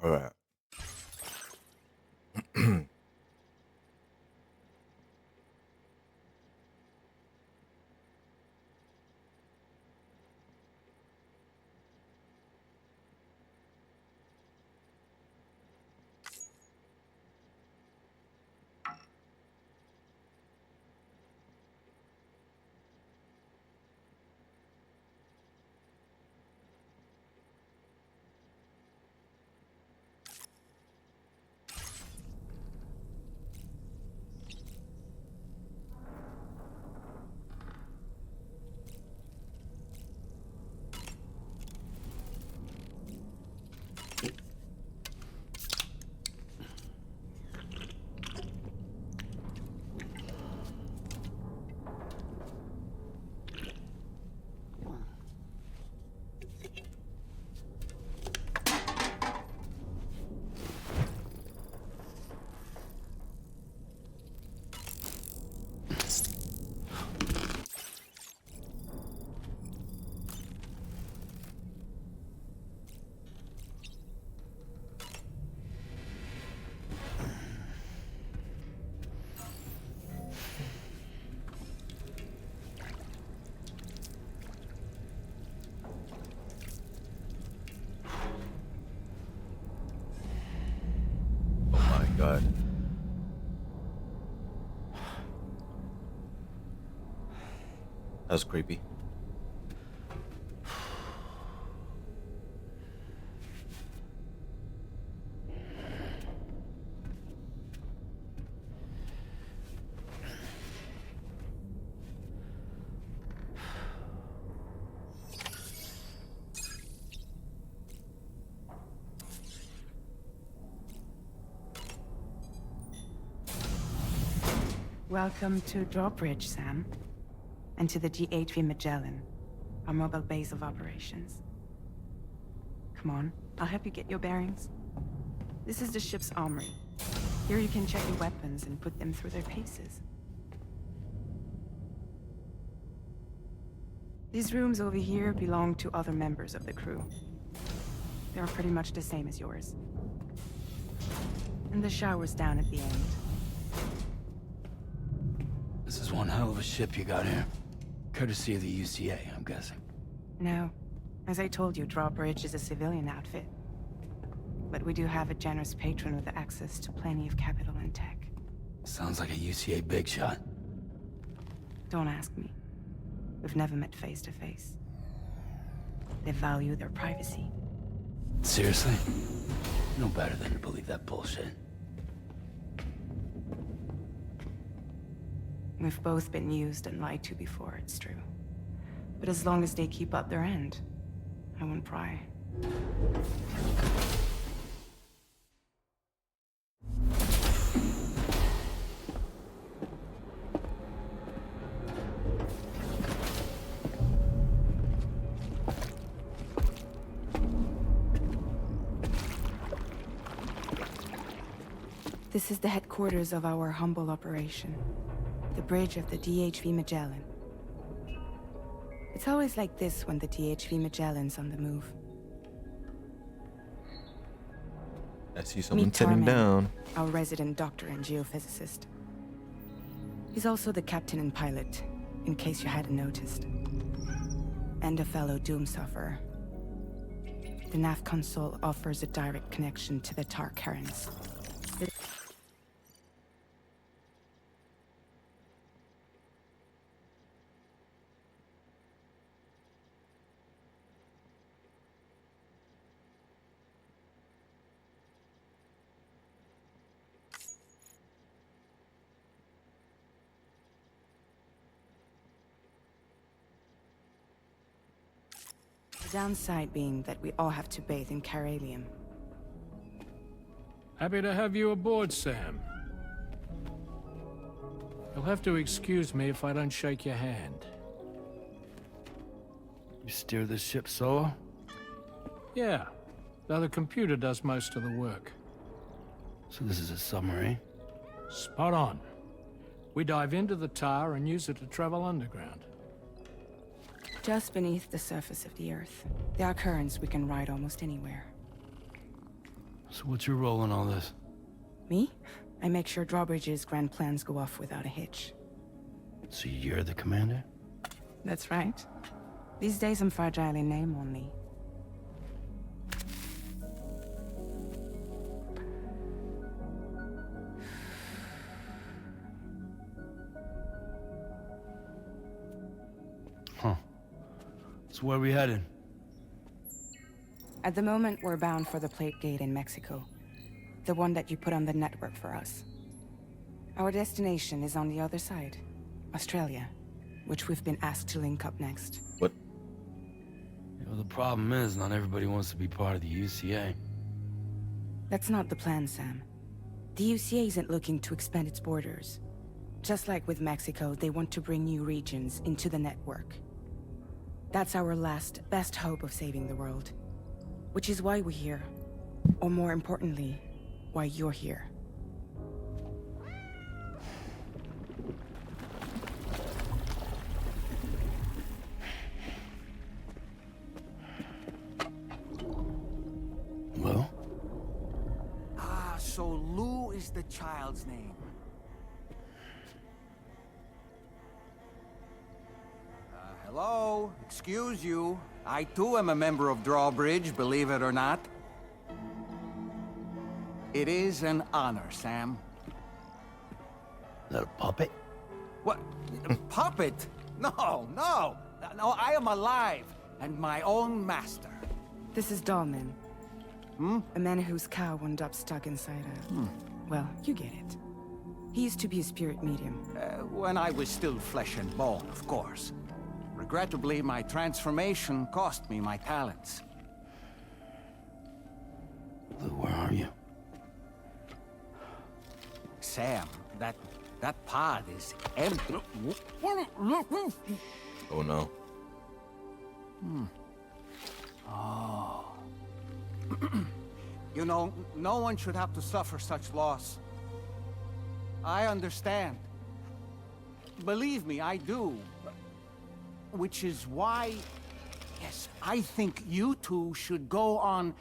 All right. Oh my god. That's creepy. Welcome to Drawbridge, Sam. And to the GHV Magellan, our mobile base of operations. Come on, I'll help you get your bearings. This is the ship's armory. Here you can check your weapons and put them through their paces. These rooms over here belong to other members of the crew. They are pretty much the same as yours. And the shower's down at the end. This is one hell of a ship you got here. Courtesy of the UCA, I'm guessing. No. As I told you, Drawbridge is a civilian outfit. But we do have a generous patron with access to plenty of capital and tech. Sounds like a UCA big shot. Don't ask me. We've never met face to face. They value their privacy. Seriously? No better than to believe that bullshit. We've both been used and lied to before, it's true. But as long as they keep up their end, I won't pry. This is the headquarters of our humble operation. The bridge of the DHV Magellan. It's always like this when the DHV Magellan's on the move. I see someone Meet sitting Tarman, down. our resident doctor and geophysicist. He's also the captain and pilot, in case you hadn't noticed. And a fellow doom sufferer. The nav console offers a direct connection to the tar currents. The downside being that we all have to bathe in caralium. Happy to have you aboard, Sam. You'll have to excuse me if I don't shake your hand. You steer this ship solo? Yeah, though the computer does most of the work. So this is a submarine? Spot on. We dive into the tar and use it to travel underground. Just beneath the surface of the Earth, there are currents we can ride almost anywhere. So what's your role in all this? Me? I make sure Drawbridge's grand plans go off without a hitch. So you're the commander? That's right. These days I'm fragile in name only. Huh. So where are we headed? At the moment, we're bound for the Plate Gate in Mexico. The one that you put on the network for us. Our destination is on the other side. Australia, which we've been asked to link up next. What? You know, the problem is, not everybody wants to be part of the UCA. That's not the plan, Sam. The UCA isn't looking to expand its borders. Just like with Mexico, they want to bring new regions into the network. That's our last, best hope of saving the world. Which is why we're here. Or more importantly, why you're here. Well? Ah, so Lou is the child's name. Hello? Excuse you. I too am a member of Drawbridge, believe it or not. It is an honor, Sam. Is that a puppet? What? A puppet? No, no! No, I am alive, and my own master. This is Dahlman. A man whose cow wound up stuck inside a... Well, you get it. He used to be a spirit medium. When I was still flesh and bone, of course. Regrettably, my transformation cost me my talents. Lou, where are you? Sam, that pod is empty. Oh no. You know, no one should have to suffer such loss. I understand. Believe me, I do. Which is why, yes, I think you two should go on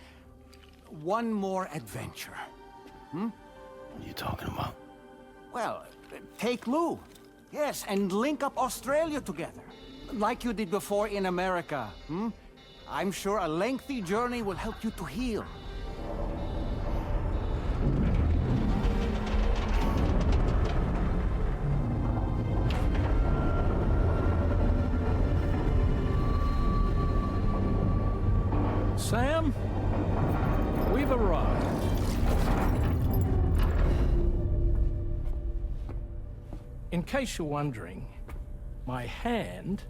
one more adventure. What are you talking about? Well, take Lou. Yes, and link up Australia together. Like you did before in America. I'm sure a lengthy journey will help you to heal. Sam, we've arrived. In case you're wondering, my hand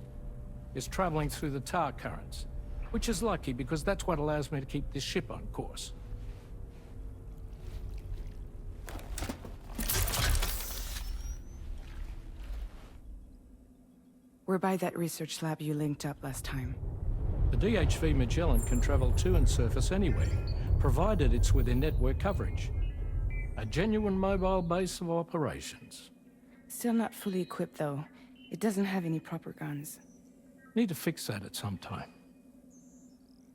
is traveling through the tar currents, which is lucky because that's what allows me to keep this ship on course. We're by that research lab you linked up last time. The DHV Magellan can travel to and surface anywhere, provided it's within network coverage. A genuine mobile base of operations. Still not fully equipped, though. It doesn't have any proper guns. Need to fix that at some time.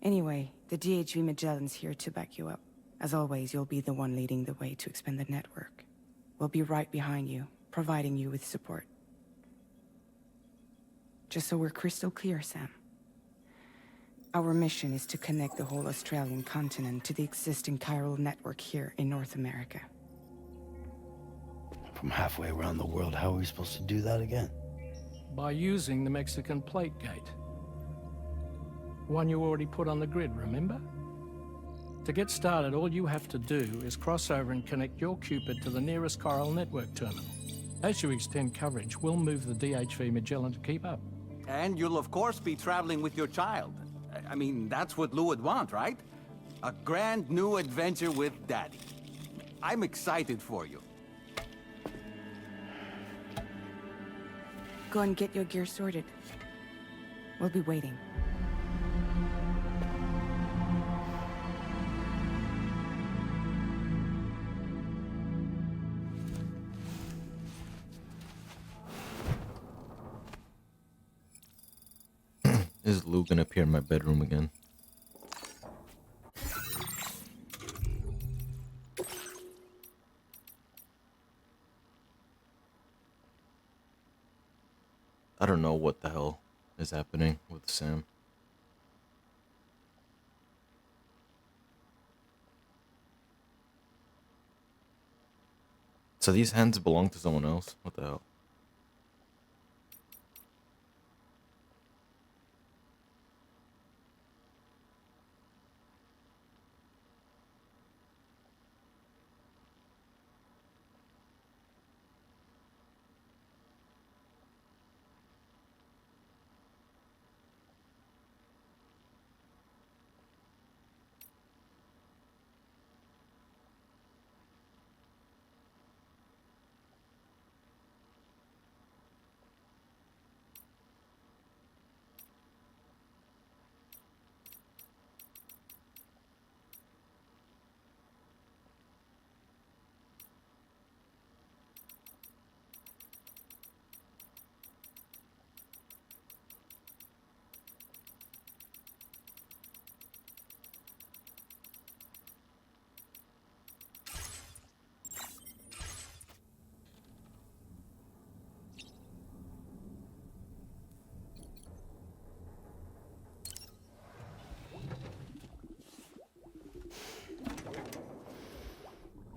Anyway, the DHV Magellan's here to back you up. As always, you'll be the one leading the way to expand the network. We'll be right behind you, providing you with support. Just so we're crystal clear, Sam. Our mission is to connect the whole Australian continent to the existing chiral network here in North America. From halfway around the world, how are we supposed to do that again? By using the Mexican Plate Gate. One you already put on the grid, remember? To get started, all you have to do is cross over and connect your Cupid to the nearest chiral network terminal. As you extend coverage, we'll move the DHV Magellan to keep up. And you'll of course be traveling with your child. I mean, that's what Lou would want, right? A grand new adventure with Daddy. I'm excited for you. Go and get your gear sorted. We'll be waiting. Is Lou gonna appear in my bedroom again? I don't know what the hell is happening with Sam. So these hands belong to someone else? What the hell?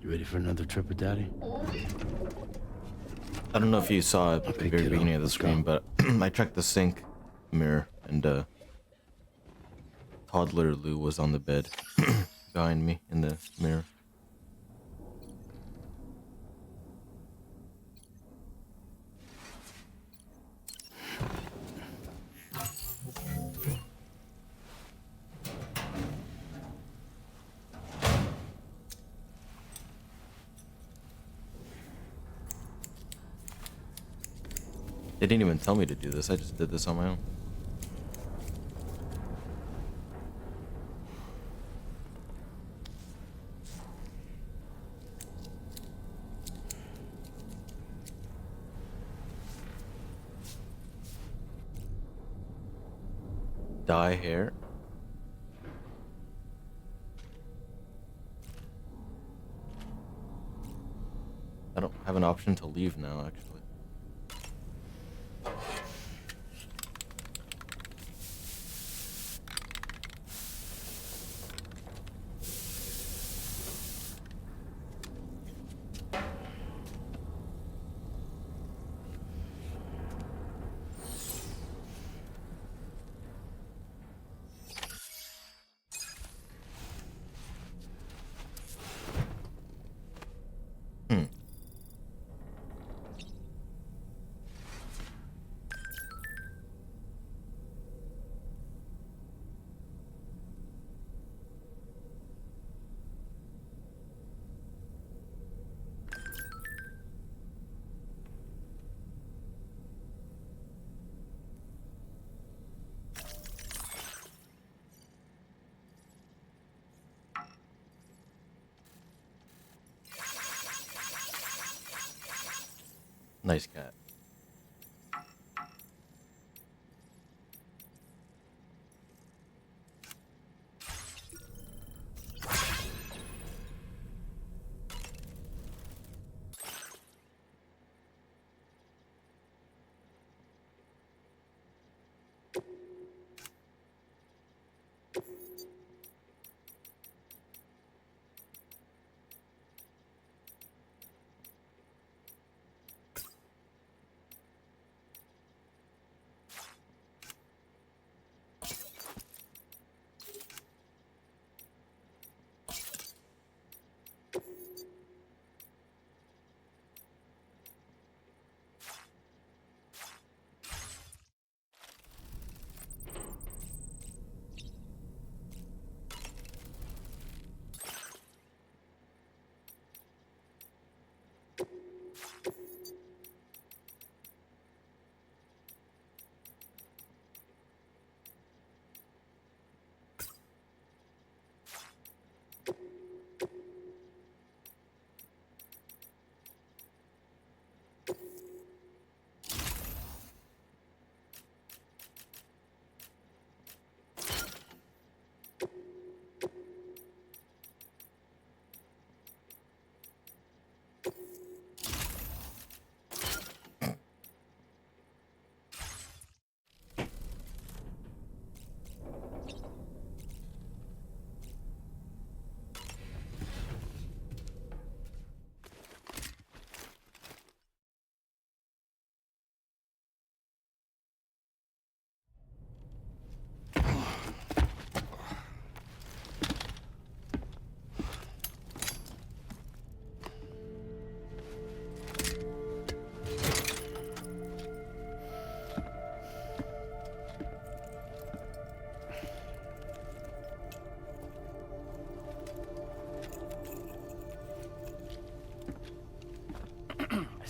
You ready for another trip with Daddy? I don't know if you saw it at the Okay, very kiddo, beginning of the let's stream, go. but I checked the sink mirror and toddler Lou was on the bed behind me in the mirror. They didn't even tell me to do this. I just did this on my own. Dye hair. I don't have an option to leave now, actually. Hmm. Nice cat.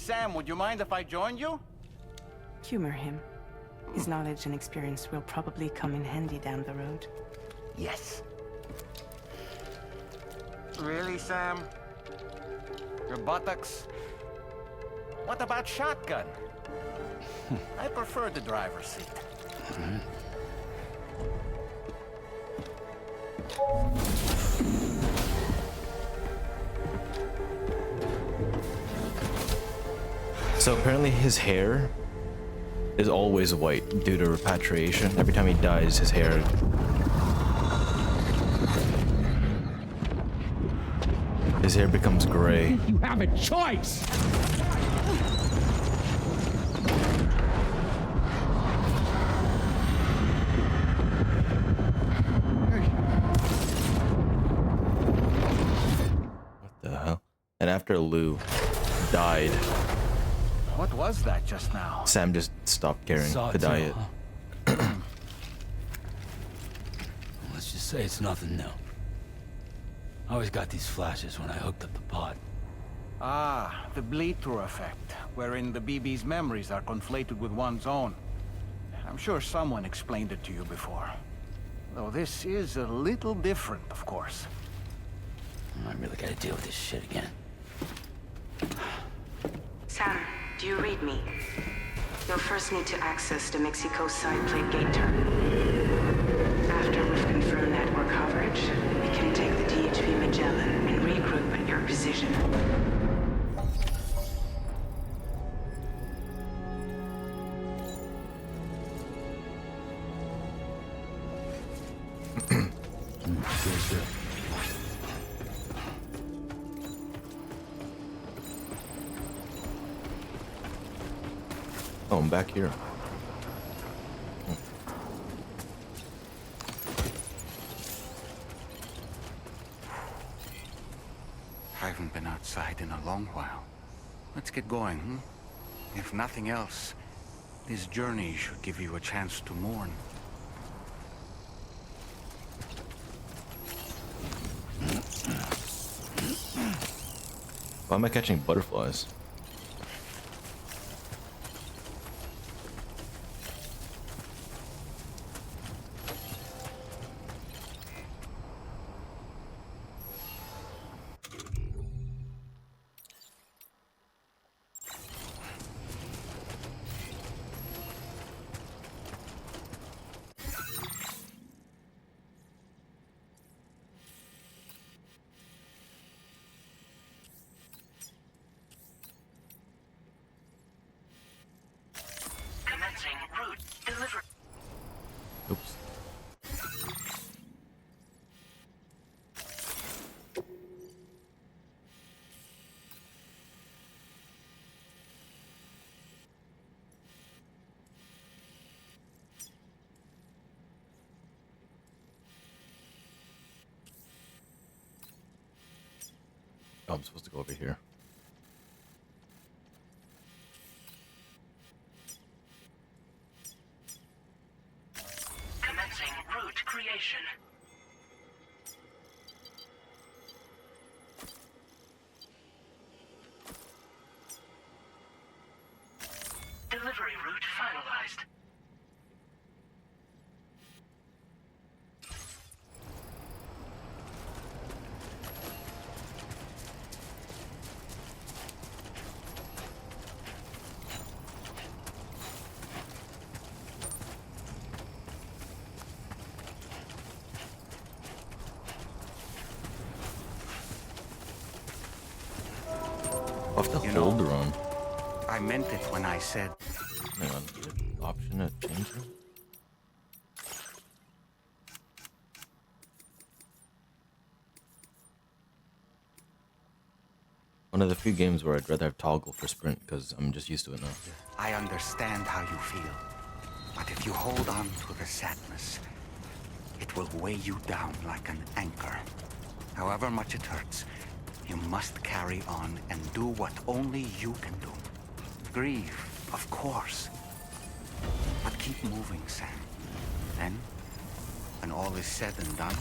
Sam, would you mind if I joined you? Humor him. His knowledge and experience will probably come in handy down the road. Yes. Really, Sam? Your buttocks? What about shotgun? I prefer the driver's seat. So apparently his hair is always white due to repatriation. Every time he dies, his hair... his hair becomes gray. You have a choice! What the hell? And after Lou died, What was that just now? Sam just stopped caring Saw to it too, diet. huh? Let's just say it's nothing new. I always got these flashes when I hooked up the pod. Ah, the bleed-through effect, wherein the BB's memories are conflated with one's own. I'm sure someone explained it to you before. Though this is a little different, of course. I really gotta deal with this shit again. Sam, do you read me? You'll first need to access the Mexico side plate gate terminal. After we've confirmed network coverage, we can take the DHV Magellan and regroup at your position. Sure. Oh, I'm back here. I haven't been outside in a long while. Let's get going, hmm? If nothing else, this journey should give you a chance to mourn. Why am I catching butterflies? Commencing route delivery. Oops. Oh, I'm supposed to go over here. Commencing route creation. Delivery route finalized. I'll have to You hold know- the run. I meant it when I said... Hang on. Is there an option to change it? One of the few games where I'd rather have toggle for sprint because I'm just used to it now. I understand how you feel. But if you hold on to the sadness, it will weigh you down like an anchor. However much it hurts, you must carry on and do what only you can do. Grieve, of course. But keep moving, Sam. Then, when all is said and done,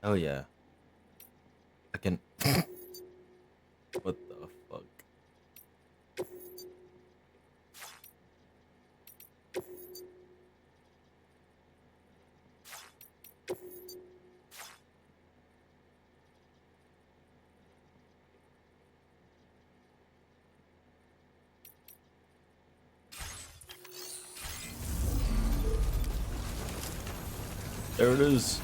Oh yeah. I can. What the fuck? There it is.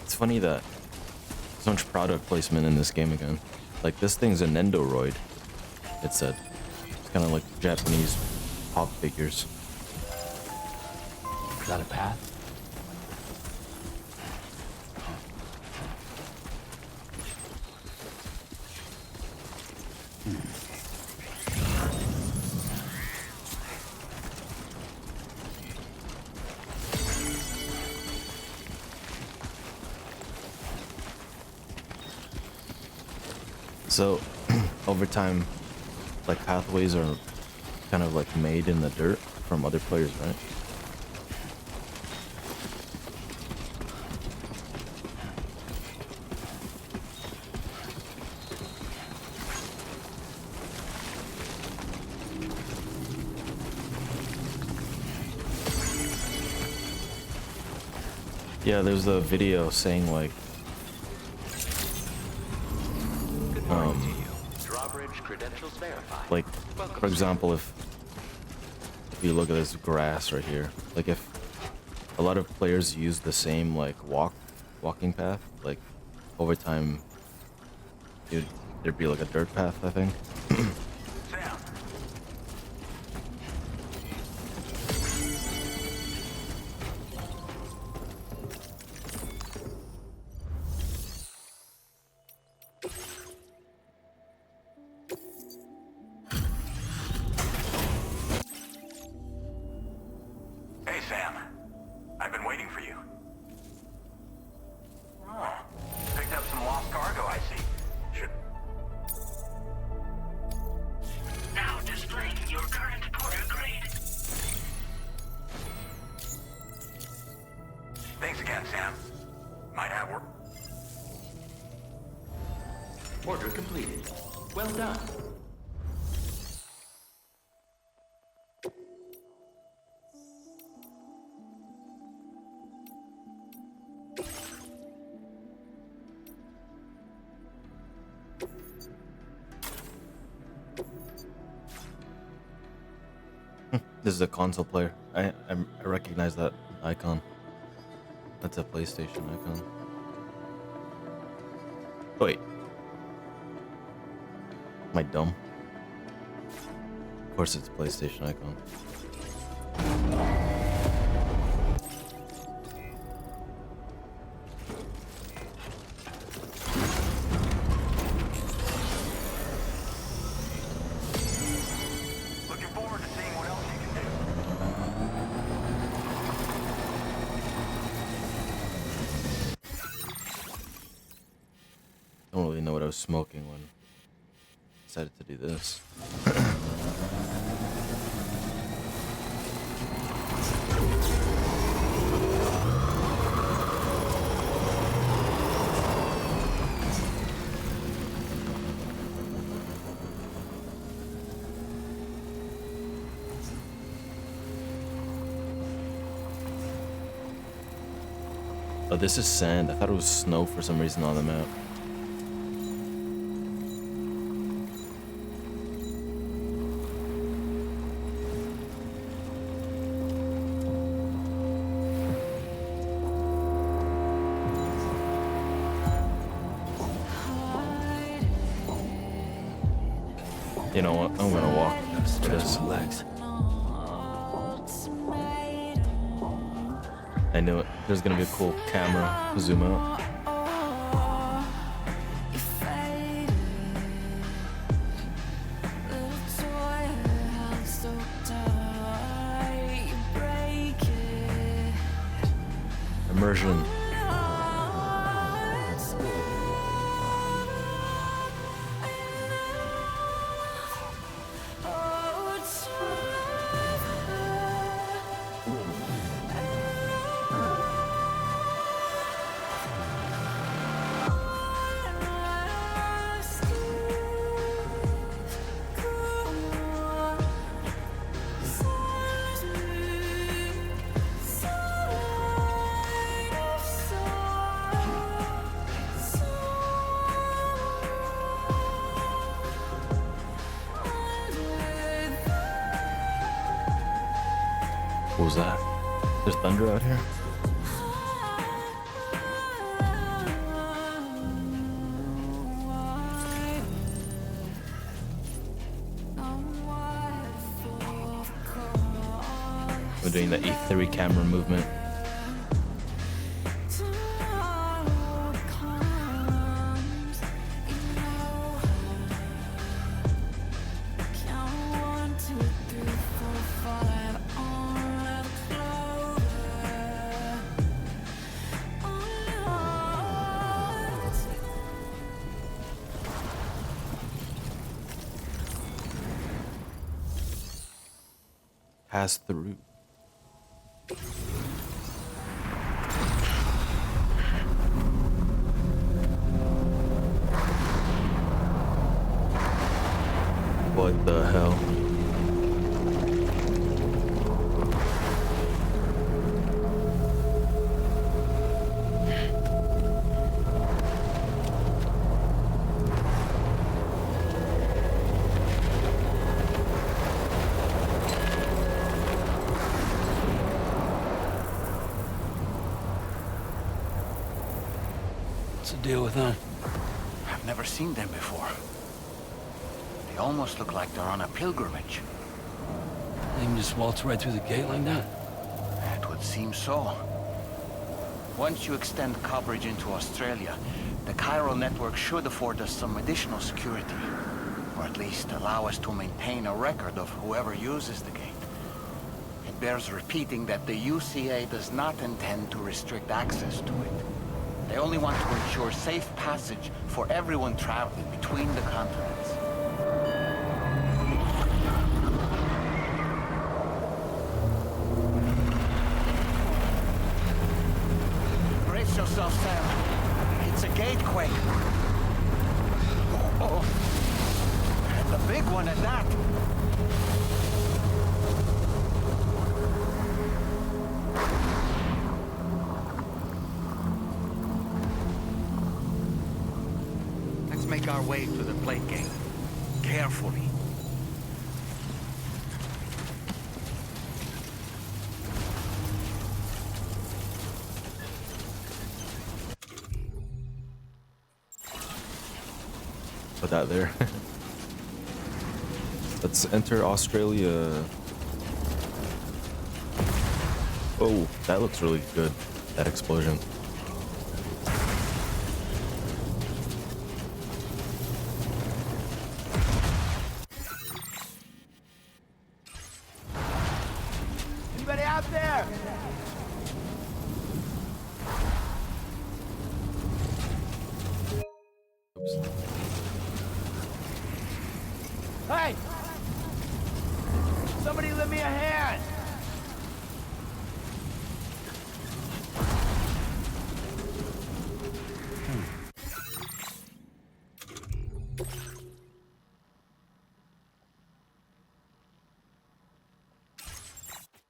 It's funny that so much product placement in this game again. Like this thing's a Nendoroid. It said. It's kind of like Japanese pop figures. Is that a path? So, over time, like pathways are kind of like made in the dirt from other players, right? Yeah, there's a video saying like like for example, if you look at this grass right here, like if a lot of players use the same like walking path, like over time there'd be like a dirt path, I think. Hey, Sam. I've been waiting for you. Oh, picked up some lost cargo, I see. Should... Now displaying your current porter grade. Thanks again, Sam. Might have work. Order completed. Well done. This is a console player. I recognize that icon. That's a PlayStation icon. Wait. Am I dumb? Of course it's a PlayStation icon. Looking forward to seeing what else you can do. Don't really know what I was smoking when I decided to do this. Oh, this is sand. I thought it was snow for some reason on the map. You know what? I'm gonna walk. Gotta stretch This. my legs. I knew it. There's gonna be a cool camera zoom out. immersion. What was that? There's thunder out here? We're doing the E3 camera movement. Pass through. What the hell? What's the deal with them? I've never seen them before. They almost look like they're on a pilgrimage. They can just waltz right through the gate like that? It would seem so. Once you extend coverage into Australia, the chiral network should afford us some additional security. Or at least allow us to maintain a record of whoever uses the gate. It bears repeating that the UCA does not intend to restrict access to it. They only want to ensure safe passage for everyone traveling between the continents. Brace yourself, Sam. It's a gatequake. Oh. And a big one at that. Let's make our way to the plate gate. Carefully. Put that there. Let's enter Australia. Oh, that looks really good. That explosion. Anybody out there? Oops. Hey! Somebody lend me a hand!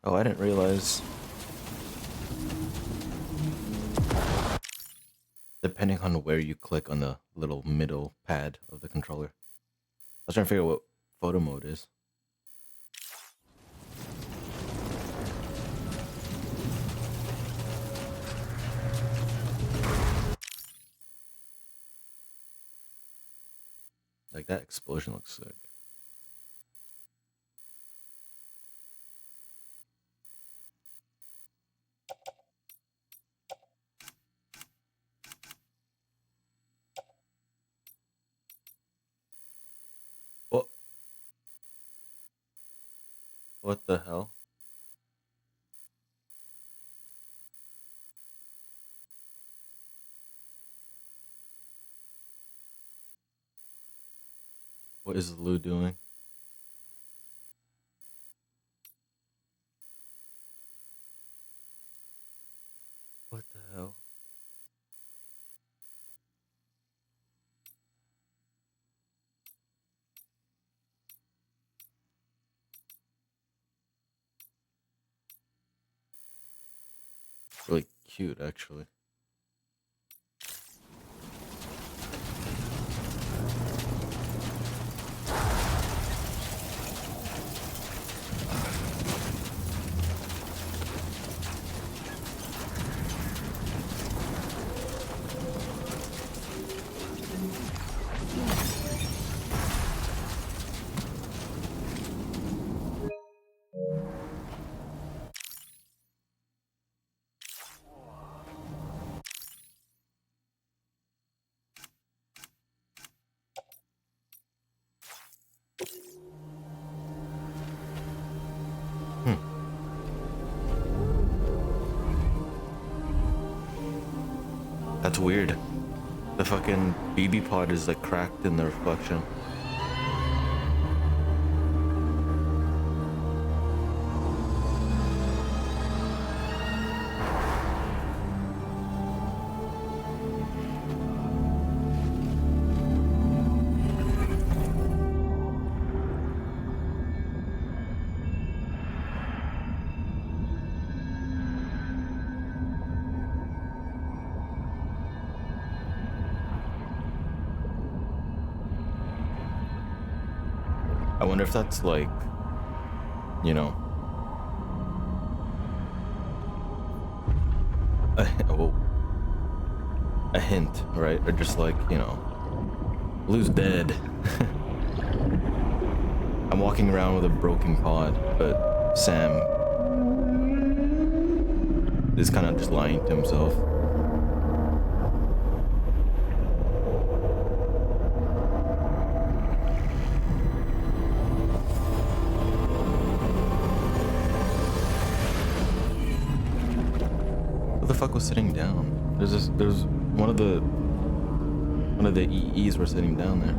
Oh, I didn't realize. Depending on where you click on the little middle pad of the controller. I was trying to figure out what photo mode is. Like that explosion looks sick. What? What the hell? What is Lou doing? What the hell? Really cute, actually. That's weird. The fucking BB pod is like cracked in the reflection. I wonder if that's like, you know, a hint, right? Or just like, you know, Lou's dead. I'm walking around with a broken pod, but Sam is kind of just lying to himself. Who the fuck was sitting down? There's one of the EEs were sitting down there.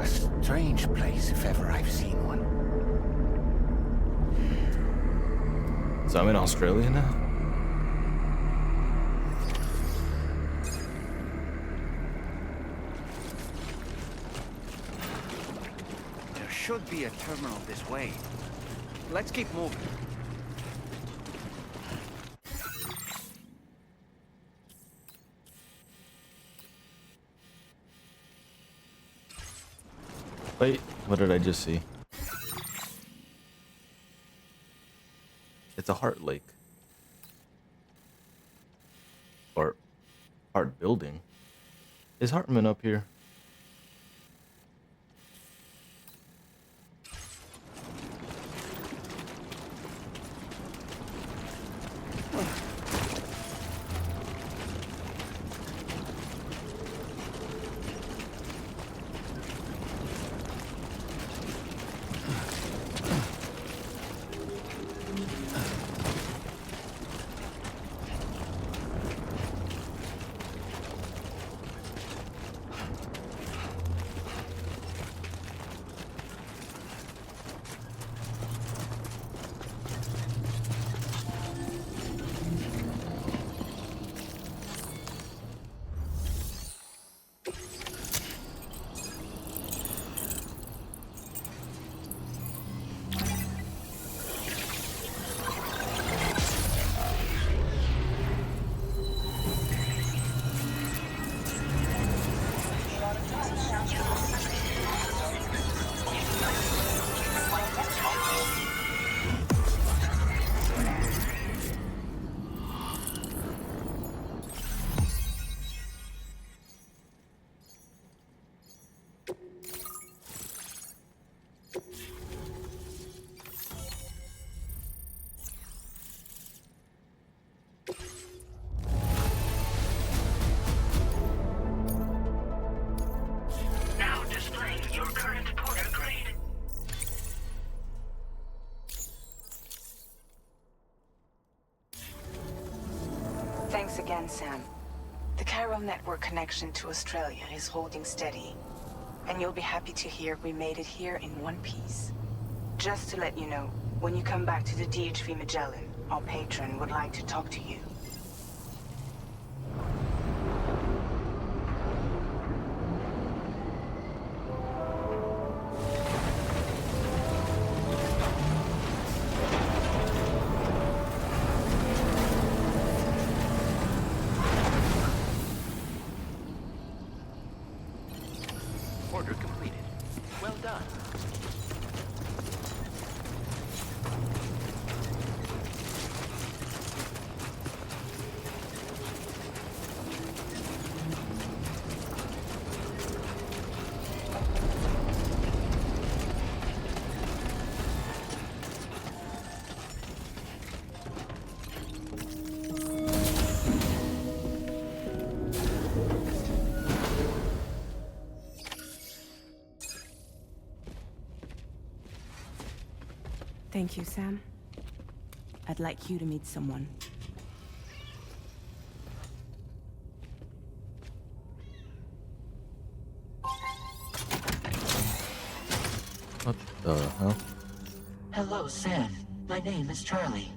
A strange place, if ever I've seen one. So I'm in Australia now? There should be a terminal this way. Let's keep moving. Wait, what did I just see? It's a heart lake. Or heart building. Is Hartman up here? Now displaying your current porter grade. Thanks again, Sam. The chiral network connection to Australia is holding steady. And you'll be happy to hear we made it here in one piece. Just to let you know, when you come back to the DHV Magellan, our patron would like to talk to you. Order completed. Well done. Thank you, Sam. I'd like you to meet someone. What the hell? Hello, Sam. My name is Charlie.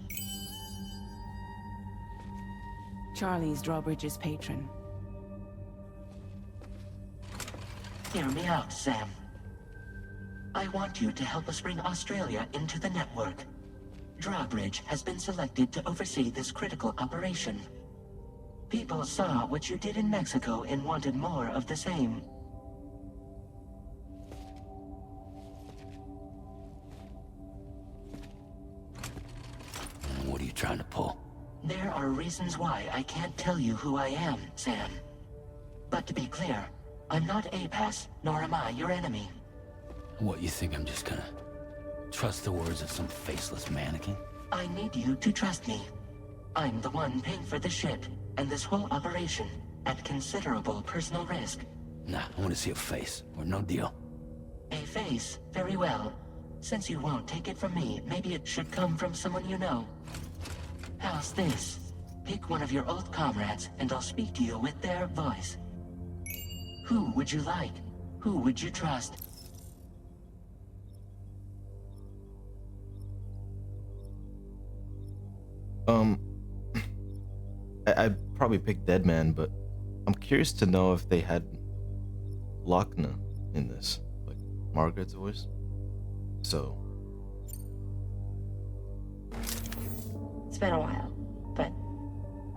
Charlie's Drawbridge's patron. Hear me out, Sam. I want you to help us bring Australia into the network. Drawbridge has been selected to oversee this critical operation. People saw what you did in Mexico and wanted more of the same. What are you trying to pull? There are reasons why I can't tell you who I am, Sam. But to be clear, I'm not APAS, nor am I your enemy. What, you think I'm just gonna trust the words of some faceless mannequin? I need you to trust me. I'm the one paying for the ship, and this whole operation, at considerable personal risk. Nah, I want to see a face, or no deal. A face, very well. Since you won't take it from me, maybe it should come from someone you know. How's this? Pick one of your old comrades, and I'll speak to you with their voice. Who would you like? Who would you trust? I'd probably pick Deadman, but I'm curious to know if they had Lochna in this, like Margaret's voice. So It's been a while, but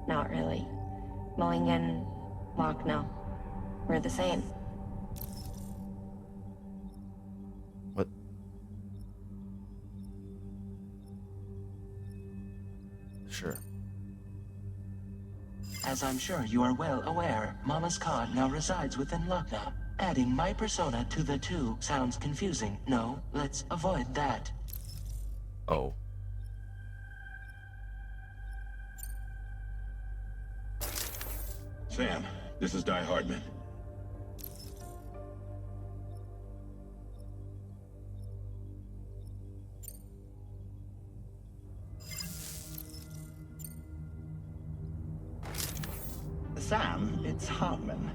not really. Mulligan, Lochna, we're the same. what? Sure. As I'm sure you are well aware, Mama's Cod now resides within Lochna. Adding my persona to the two sounds confusing. No, let's avoid that. Oh. Sam, this is Di Hardman. Sam, it's Hartman.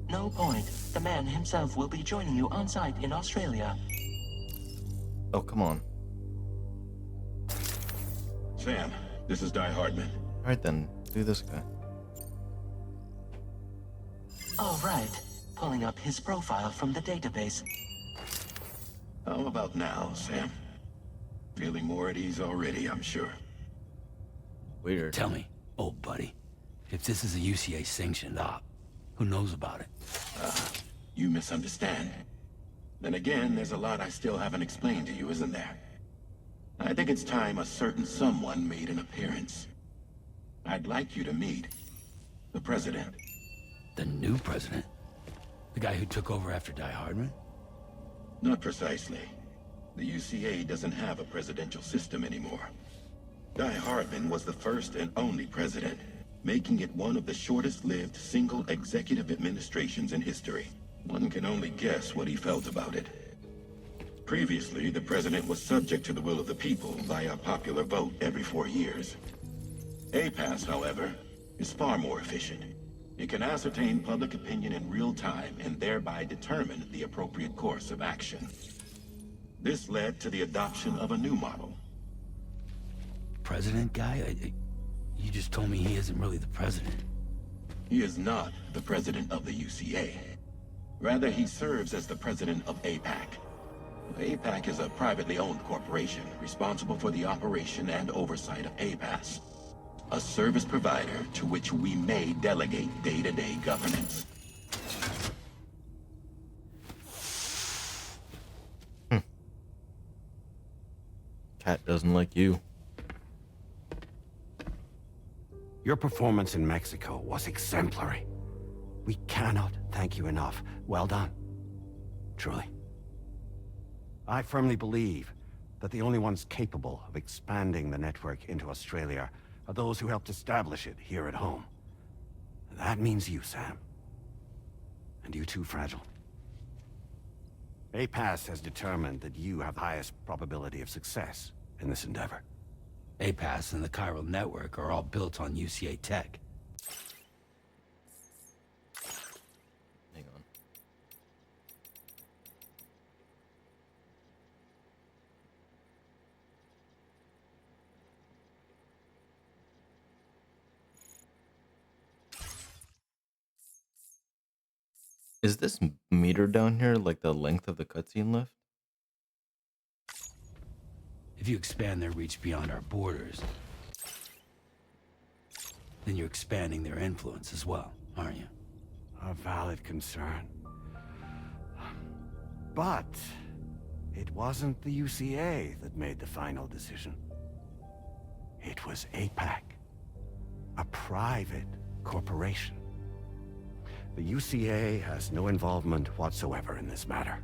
No point. The man himself will be joining you on site in Australia. Oh, come on. Sam, this is Di Hardman. Alright then, do this guy. All right. Pulling up his profile from the database. How about now, Sam? Feeling more at ease already, I'm sure. Weird. Tell me, old buddy, if this is a UCA sanctioned op, who knows about it? You misunderstand. Then again, there's a lot I still haven't explained to you, isn't there? I think it's time a certain someone made an appearance. I'd like you to meet the president. The new president? The guy who took over after Di Hardman? Not precisely. The UCA doesn't have a presidential system anymore. Di Hardman was the first and only president, making it one of the shortest-lived single executive administrations in history. One can only guess what he felt about it. Previously, the president was subject to the will of the people via popular vote every 4 years. APAS, however, is far more efficient. It can ascertain public opinion in real time and thereby determine the appropriate course of action. This led to the adoption of a new model. President guy? You just told me he isn't really the president. He is not the president of the UCA. Rather, he serves as the president of APAC. APAC is a privately owned corporation responsible for the operation and oversight of APAS, a service provider to which we may delegate day-to-day governance. Cat doesn't like you. Your performance in Mexico was exemplary. We cannot thank you enough. Well done. Truly. I firmly believe that the only ones capable of expanding the network into Australia are those who helped establish it here at home. That means you, Sam. And you too, Fragile. APAS has determined that you have the highest probability of success in this endeavor. APAS and the chiral network are all built on UCA tech. Hang on. Is this meter down here like the length of the cutscene left? If you expand their reach beyond our borders, then you're expanding their influence as well, aren't you? A valid concern. But it wasn't the UCA that made the final decision. It was APAC, a private corporation. The UCA has no involvement whatsoever in this matter.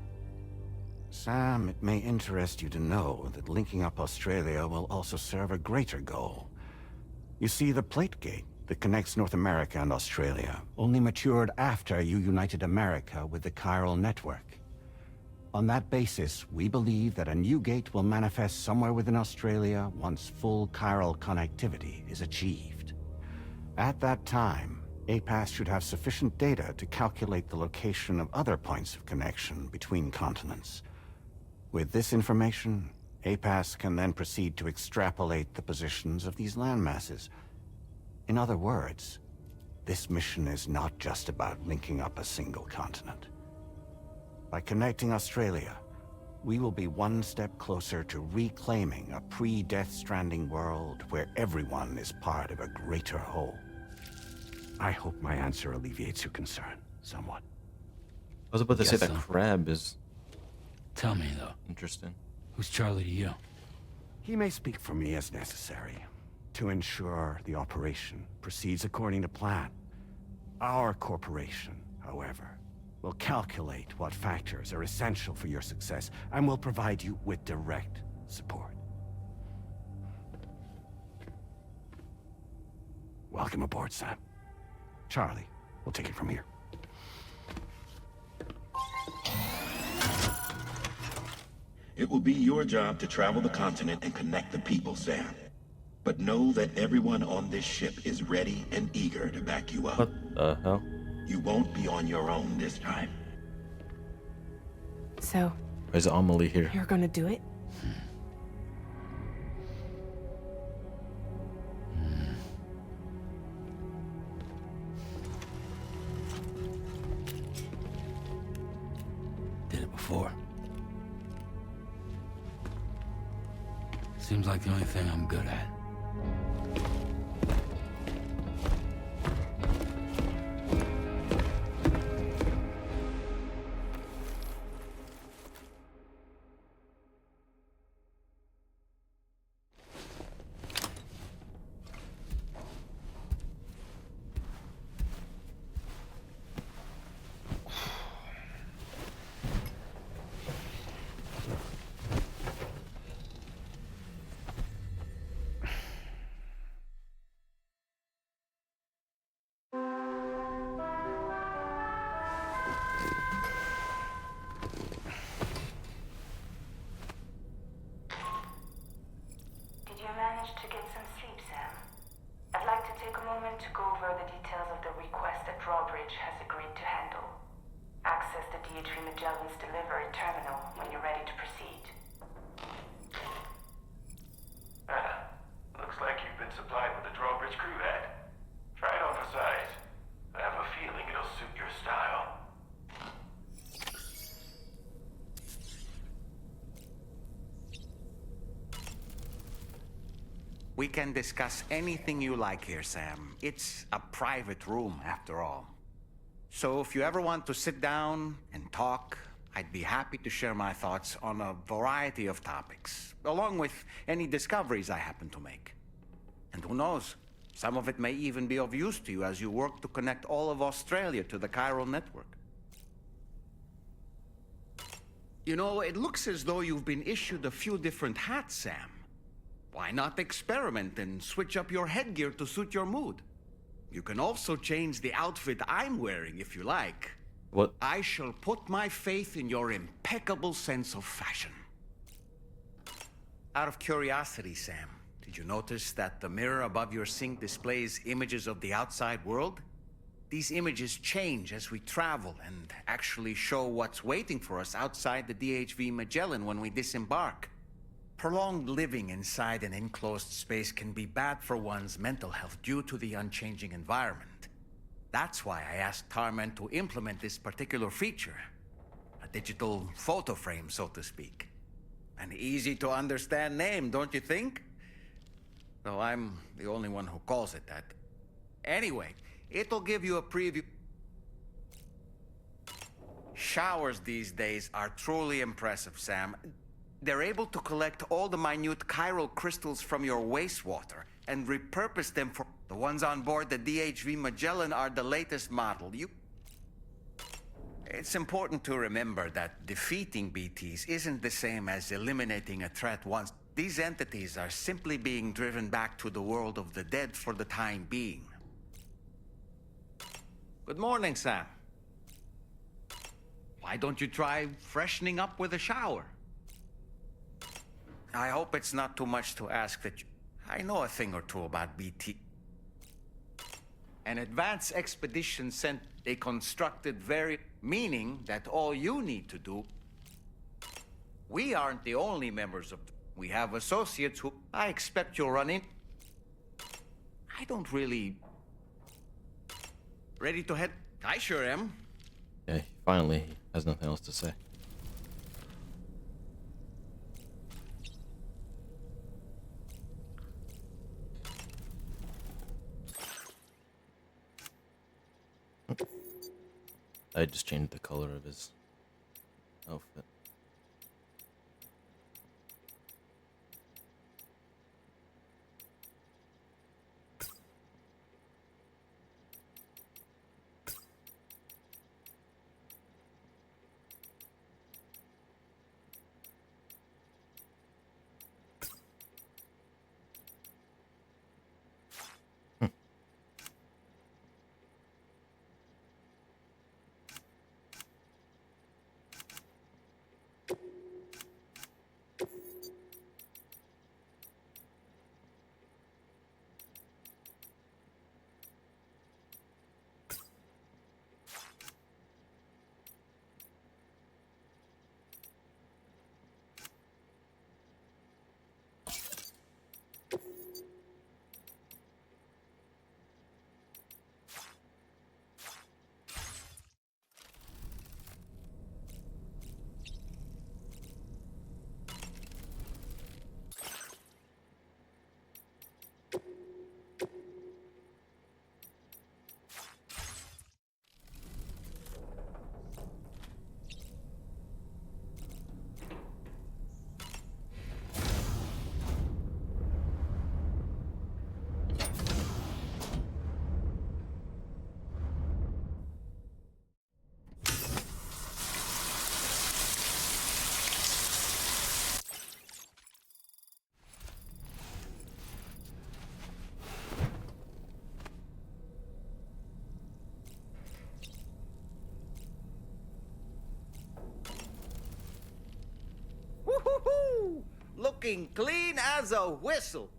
Sam, it may interest you to know that linking up Australia will also serve a greater goal. You see, the plate gate that connects North America and Australia only matured after you united America with the chiral network. On that basis, we believe that a new gate will manifest somewhere within Australia once full chiral connectivity is achieved. At that time, APAS should have sufficient data to calculate the location of other points of connection between continents. With this information, APAS can then proceed to extrapolate the positions of these landmasses. In other words, this mission is not just about linking up a single continent. By connecting Australia, we will be one step closer to reclaiming a pre-Death Stranding world where everyone is part of a greater whole. I hope my answer alleviates your concern somewhat. I was about to say Guess that so. crab is Tell me, though, interesting. who's Charlie to you? He may speak for me as necessary to ensure the operation proceeds according to plan. Our corporation, however, will calculate what factors are essential for your success and will provide you with direct support. Welcome aboard, Sam. Charlie, we'll take it from here. It will be your job to travel the continent and connect the people, Sam. But know that everyone on this ship is ready and eager to back you up. What the hell? You won't be on your own this time. So, Where's Amelie here? you're gonna do it? Did it before. Seems like the only thing I'm good at. agreed to handle. Access the DHV Magellan's delivery terminal when you're ready to proceed. Looks like you've been supplied with the drawbridge crew hat. Try it on for size. I have a feeling it'll suit your style. We can discuss anything you like here, Sam. It's a private room, after all. So if you ever want to sit down and talk, I'd be happy to share my thoughts on a variety of topics, along with any discoveries I happen to make. And who knows, some of it may even be of use to you as you work to connect all of Australia to the chiral network. You know, it looks as though you've been issued a few different hats, Sam. Why not experiment and switch up your headgear to suit your mood? You can also change the outfit I'm wearing if you like. What? I shall put my faith in your impeccable sense of fashion. Out of curiosity, Sam, did you notice that the mirror above your sink displays images of the outside world? These images change as we travel and actually show what's waiting for us outside the DHV Magellan when we disembark. Prolonged living inside an enclosed space can be bad for one's mental health due to the unchanging environment. That's why I asked Tarman to implement this particular feature. A digital photo frame, so to speak. An easy-to-understand name, don't you think? Though I'm the only one who calls it that. Anyway, it'll give you a preview. Showers these days are truly impressive, Sam. They're able to collect all the minute chiral crystals from your wastewater and repurpose them for... The ones on board the DHV Magellan are the latest model. It's important to remember that defeating BTs isn't the same as eliminating a threat once. These entities are simply being driven back to the world of the dead for the time being. Good morning, Sam. Why don't you try freshening up with a shower? I hope it's not too much to ask that you... I know a thing or two about BT. An advanced expedition sent a constructed meaning that all you need to do... We aren't the only members of... We have associates who... I expect you'll run in... I don't really... Ready to head... I sure am. Yeah, finally, he has nothing else to say. I just changed the color of his outfit. Woo-hoo-hoo! Looking clean as a whistle.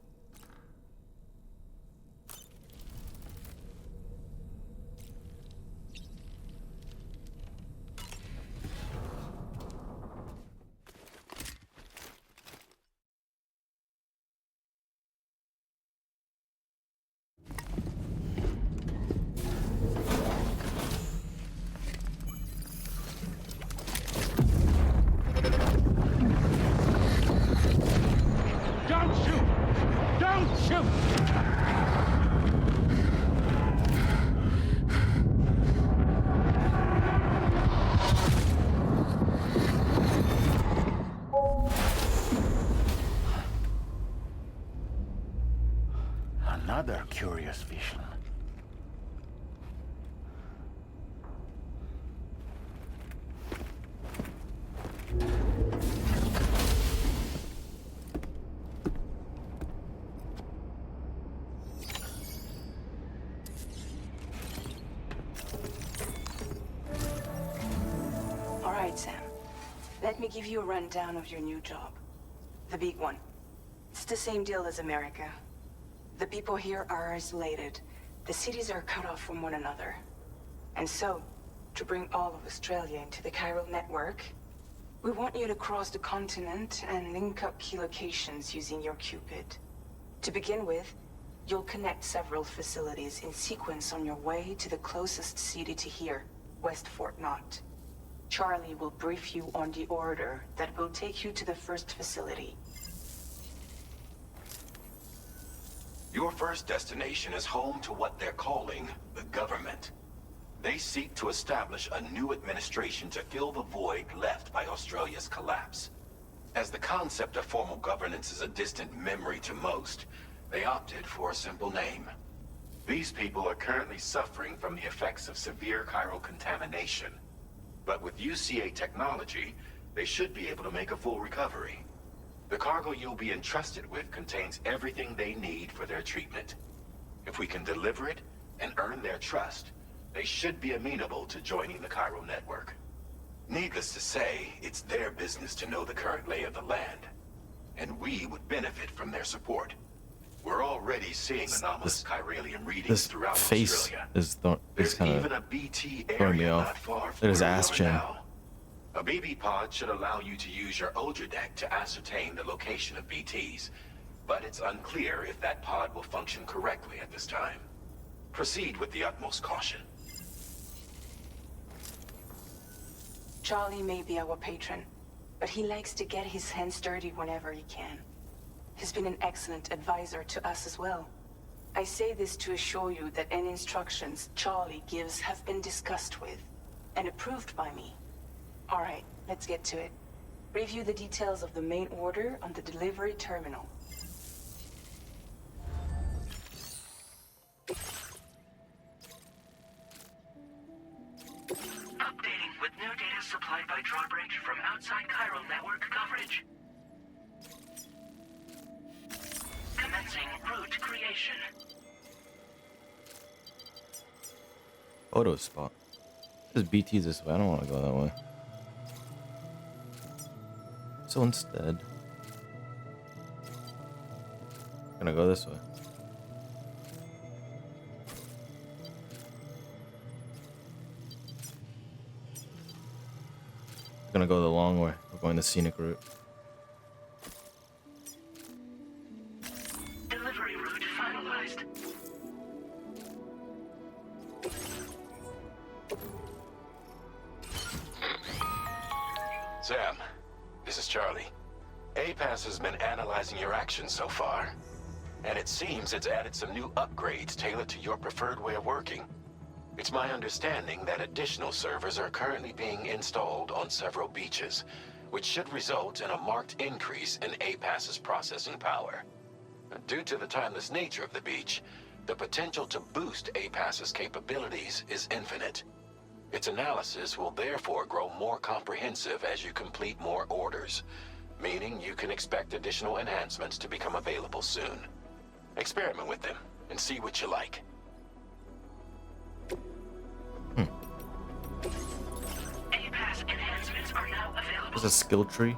curious vision. All right, Sam. Let me give you a rundown of your new job. The big one. It's the same deal as America. The people here are isolated. The cities are cut off from one another. And so, to bring all of Australia into the chiral network, we want you to cross the continent and link up key locations using your Cupid. To begin with, you'll connect several facilities in sequence on your way to the closest city to here, West Fort Knott. Charlie will brief you on the order that will take you to the first facility. Your first destination is home to what they're calling the government. They seek to establish a new administration to fill the void left by Australia's collapse. As the concept of formal governance is a distant memory to most, they opted for a simple name. These people are currently suffering from the effects of severe chiral contamination. But with UCA technology, they should be able to make a full recovery. The cargo you'll be entrusted with contains everything they need for their treatment. If we can deliver it and earn their trust, they should be amenable to joining the chiral network. Needless to say, it's their business to know the current lay of the land, and we would benefit from their support. We're already seeing anomalous chiralium readings throughout Australia. Is There's kind even of a BT throwing me area off. not far Look from at his where we ass are chin. now. A BB pod should allow you to use your Ultra deck to ascertain the location of BTs, but it's unclear if that pod will function correctly at this time. Proceed with the utmost caution. Charlie may be our patron, but he likes to get his hands dirty whenever he can. He's been an excellent advisor to us as well. I say this to assure you that any instructions Charlie gives have been discussed with and approved by me. All right, let's get to it. Review the details of the main order on the delivery terminal. Updating with new data supplied by drawbridge from outside chiral network coverage. Commencing route creation. Photo spot. There's BTs this way. I don't want to go that way. So instead, I'm gonna go this way. I'm gonna go the long way. We're going the scenic route. Delivery route finalized. Sam, this is Charlie. APAS has been analyzing your actions so far, and it seems it's added some new upgrades tailored to your preferred way of working. It's my understanding that additional servers are currently being installed on several beaches, which should result in a marked increase in APAS's processing power. Due to the timeless nature of the beach, the potential to boost APAS's capabilities is infinite. Its analysis will therefore grow more comprehensive as you complete more orders, meaning you can expect additional enhancements to become available soon. Experiment with them and see what you like. APAS enhancements are now available. There's a skill tree.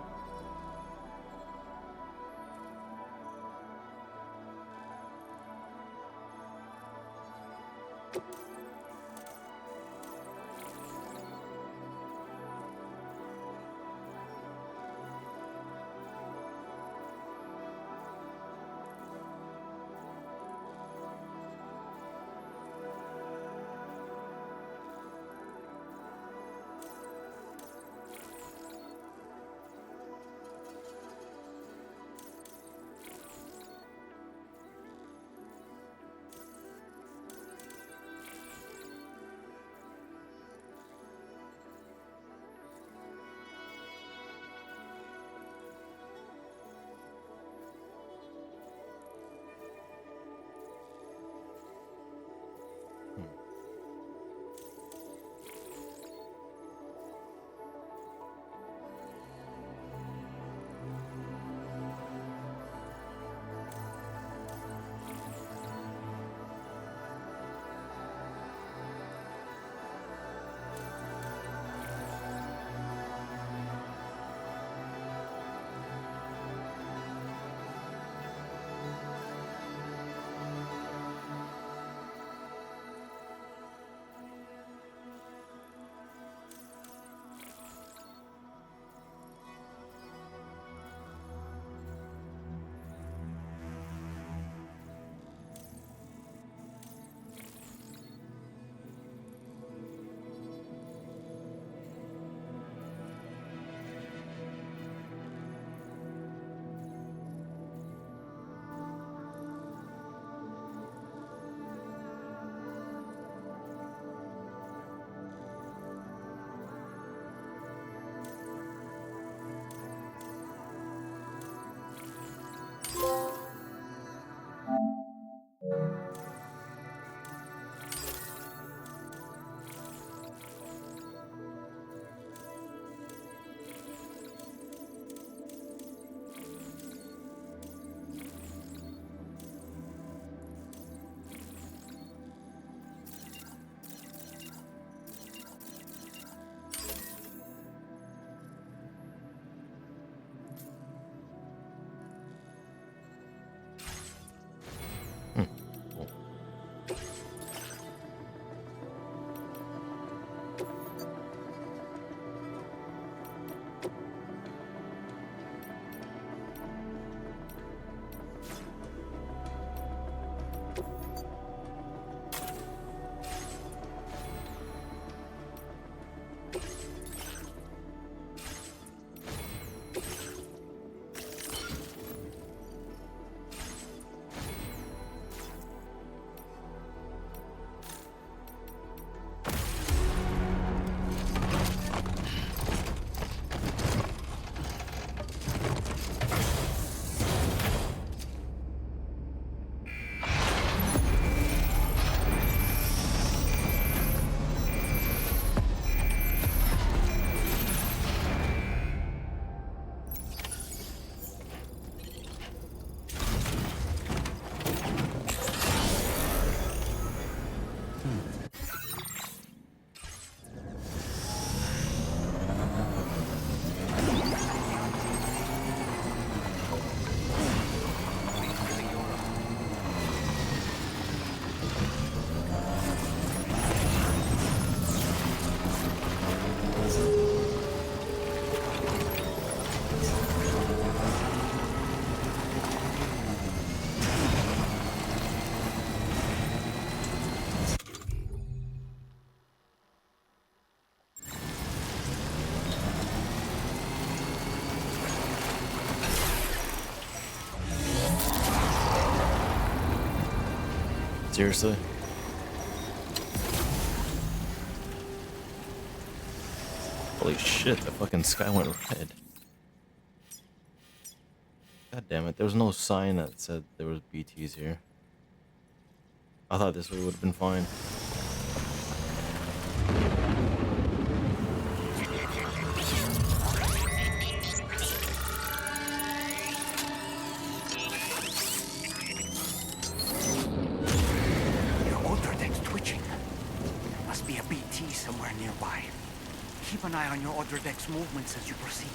Seriously? Holy shit, the fucking sky went red. God damn it, there was no sign that said there was BTs here. I thought this way would have been fine. Your order deck's twitching. There must be a BT somewhere nearby. Keep an eye on your order deck's movements as you proceed.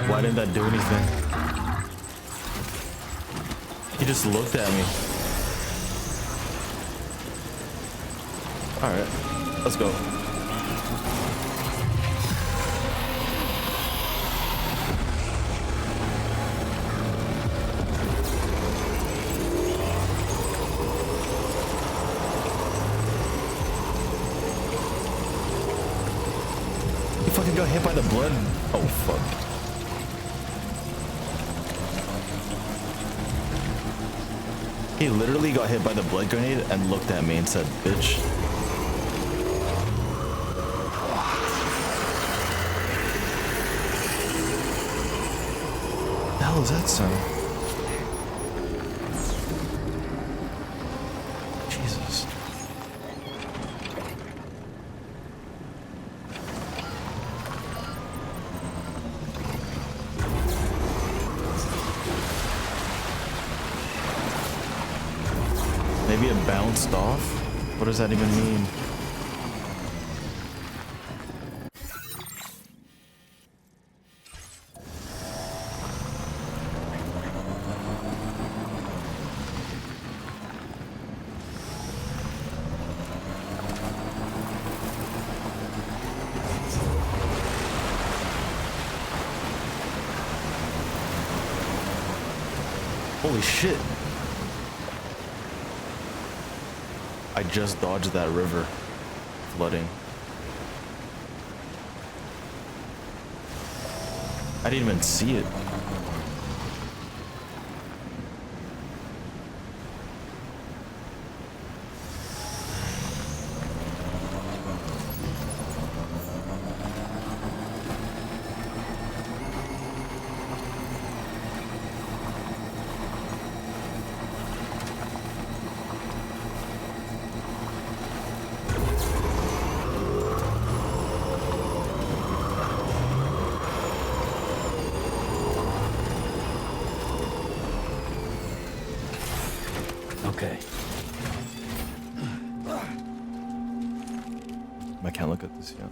Why didn't that do anything? He just looked at me. Alright, let's go. He fucking got hit by the blood. Oh fuck. He literally got hit by the blood grenade and looked at me and said, bitch. What the hell is that sound? Jesus. Maybe it bounced off? What does that even mean? Holy shit. I just dodged that river flooding. I didn't even see it. Okay. I can't look at this yet.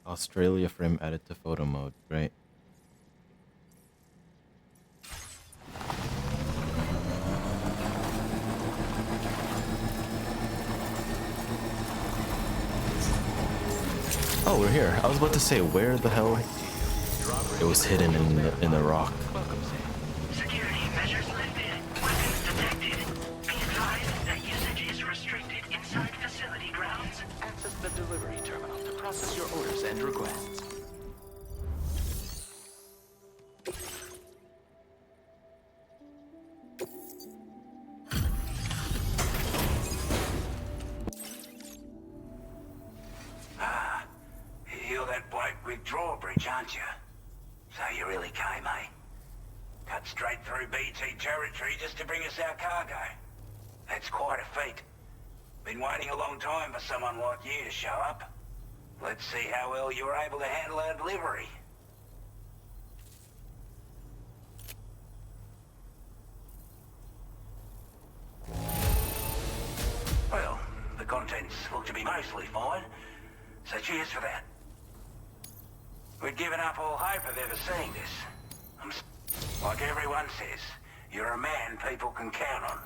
Australia frame added to photo mode, great. Oh, we're here. I was about to say, where the hell? It was hidden in the rock. Security measures lifted. Weapons process your orders and requests. You're that bloke with drawbridge, aren't you? So you really came, eh? Cut straight through BT territory just to bring us our cargo. That's quite a feat. Been waiting a long time for someone like you to show up. Let's see how well you were able to handle our delivery. Well, the contents look to be mostly fine, so cheers for that. We'd given up all hope of ever seeing this. Like everyone says, you're a man people can count on.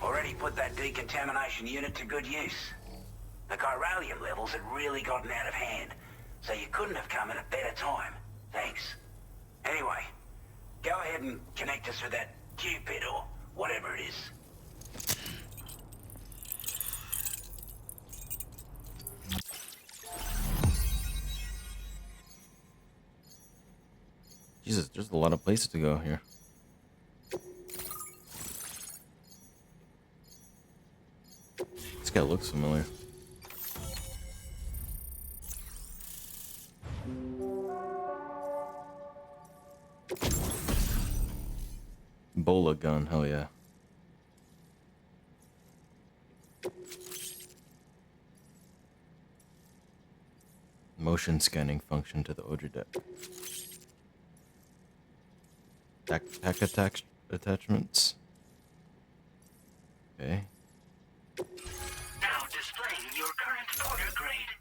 Already put that decontamination unit to good use. The chiralium levels had really gotten out of hand, so you couldn't have come at a better time. Thanks. Anyway, go ahead and connect us with that Cupid or whatever it is. Jesus, there's a lot of places to go here. This guy looks familiar. Bola gun, hell yeah. Motion scanning function to the Odra deck. Backpack attachments. Okay. Now displaying your current order grade.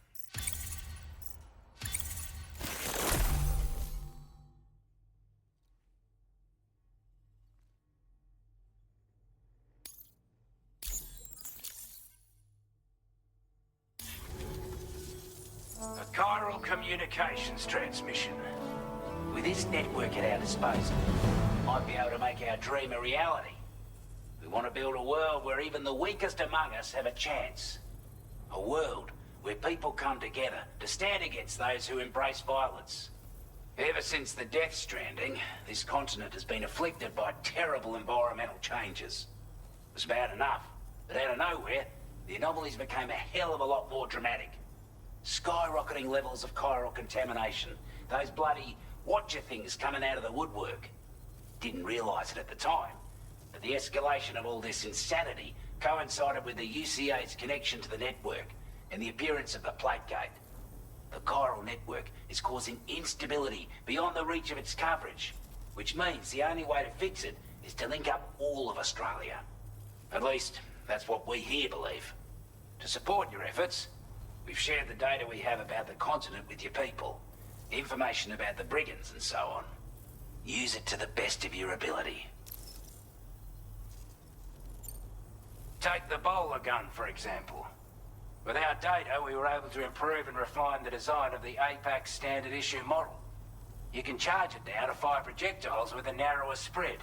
A chiral communications transmission. With this network at our disposal, we might be able to make our dream a reality. We want to build a world where even the weakest among us have a chance. A world where people come together to stand against those who embrace violence. Ever since the death stranding, this continent has been afflicted by terrible environmental changes. It was bad enough, but out of nowhere, the anomalies became a hell of a lot more dramatic. Skyrocketing levels of chiral contamination, those bloody Watcher things coming out of the woodwork. Didn't realize it at the time, but the escalation of all this insanity coincided with the UCA's connection to the network and the appearance of the plate gate. The chiral network is causing instability beyond the reach of its coverage, which means the only way to fix it is to link up all of Australia. At least, that's what we here believe. To support your efforts, we've shared the data we have about the continent with your people. Information about the brigands and so on. Use it to the best of your ability. Take the bowler gun, for example. With our data, we were able to improve and refine the design of the APAC standard issue model. You can charge it down to fire projectiles with a narrower spread.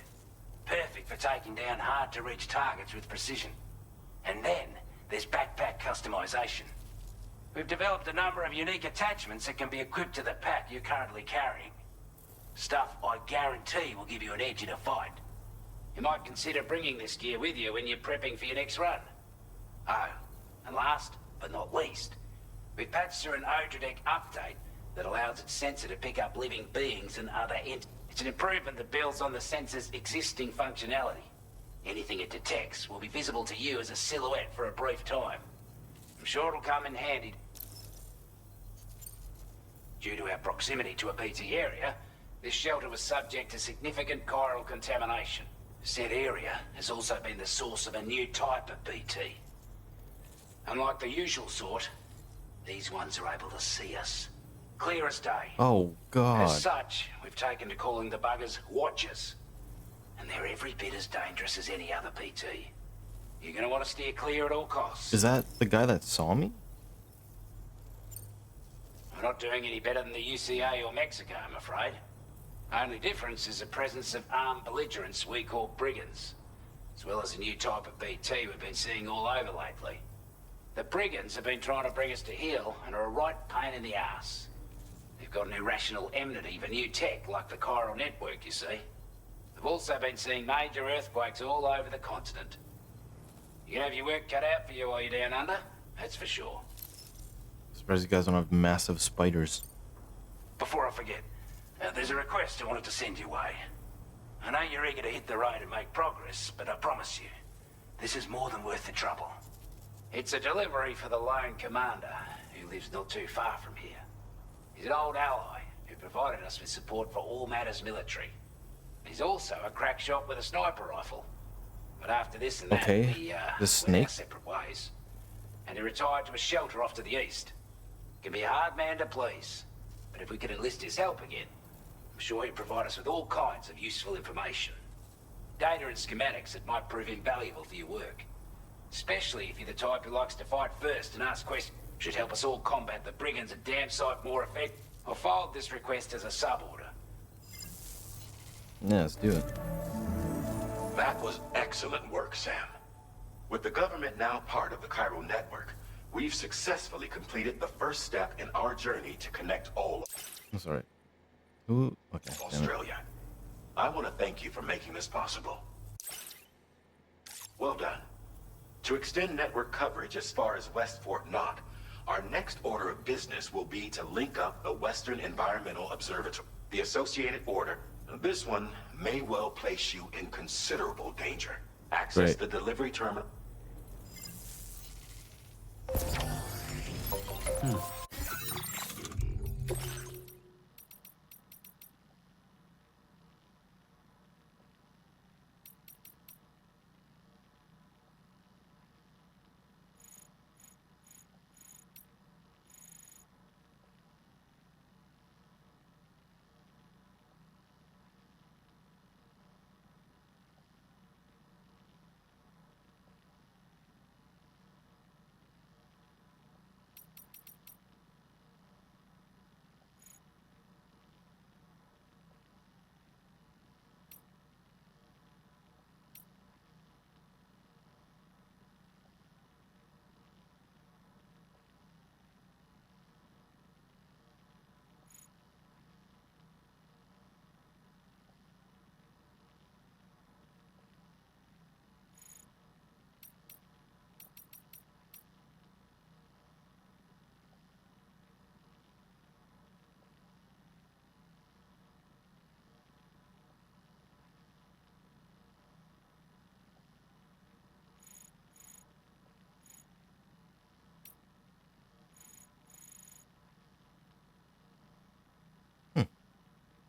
Perfect for taking down hard-to-reach targets with precision. And then, there's backpack customization. We've developed a number of unique attachments that can be equipped to the pack you're currently carrying. Stuff I guarantee will give you an edge in a fight. You might consider bringing this gear with you when you're prepping for your next run. Oh, and last but not least, we've patched through an Odradek update that allows its sensor to pick up living beings and other entities. It's an improvement that builds on the sensor's existing functionality. Anything it detects will be visible to you as a silhouette for a brief time. I'm sure it'll come in handy. Due to our proximity to a BT area, this shelter was subject to significant chiral contamination. Said area has also been the source of a new type of BT. Unlike the usual sort, these ones are able to see us. Clear as day. Oh, God. As such, we've taken to calling the buggers Watchers. And they're every bit as dangerous as any other BT. You're gonna want to steer clear at all costs. Is that the guy that saw me? We're not doing any better than the UCA or Mexico, I'm afraid. Only difference is the presence of armed belligerents we call brigands, as well as a new type of BT we've been seeing all over lately. The brigands have been trying to bring us to heel and are a right pain in the ass. They've got an irrational enmity for new tech like the chiral network, you see. They've also been seeing major earthquakes all over the continent. You can have your work cut out for you while you're down under, that's for sure. Surprised you guys don't have massive spiders. Before I forget, there's a request I wanted to send your way. I know you're eager to hit the road and make progress, but I promise you, this is more than worth the trouble. It's a delivery for the lone commander, who lives not too far from here. He's an old ally, who provided us with support for all matters military. He's also a crack shot with a sniper rifle. But after this and that, Okay, we, the snake? went our separate ways. And he retired to a shelter off to the east. Can be a hard man to please, but if we could enlist his help again, I'm sure he'd provide us with all kinds of useful information. Data and schematics that might prove invaluable for your work. Especially if you're the type who likes to fight first and ask questions. Should help us all combat the brigands a damn sight more effective. I'll fold this request as a sub-order. Yeah, let's do it. That was excellent work, Sam. With the government now part of the chiral network, we've successfully completed the first step in our journey to connect all I'm sorry. Who? Okay. of Damn it. Australia. I want to thank you for making this possible. Well done. To extend network coverage as far as West Fort Knott, our next order of business will be to link up the Western Environmental Observatory. The associated order, this one may well place you in considerable danger. Access Great. the delivery terminal.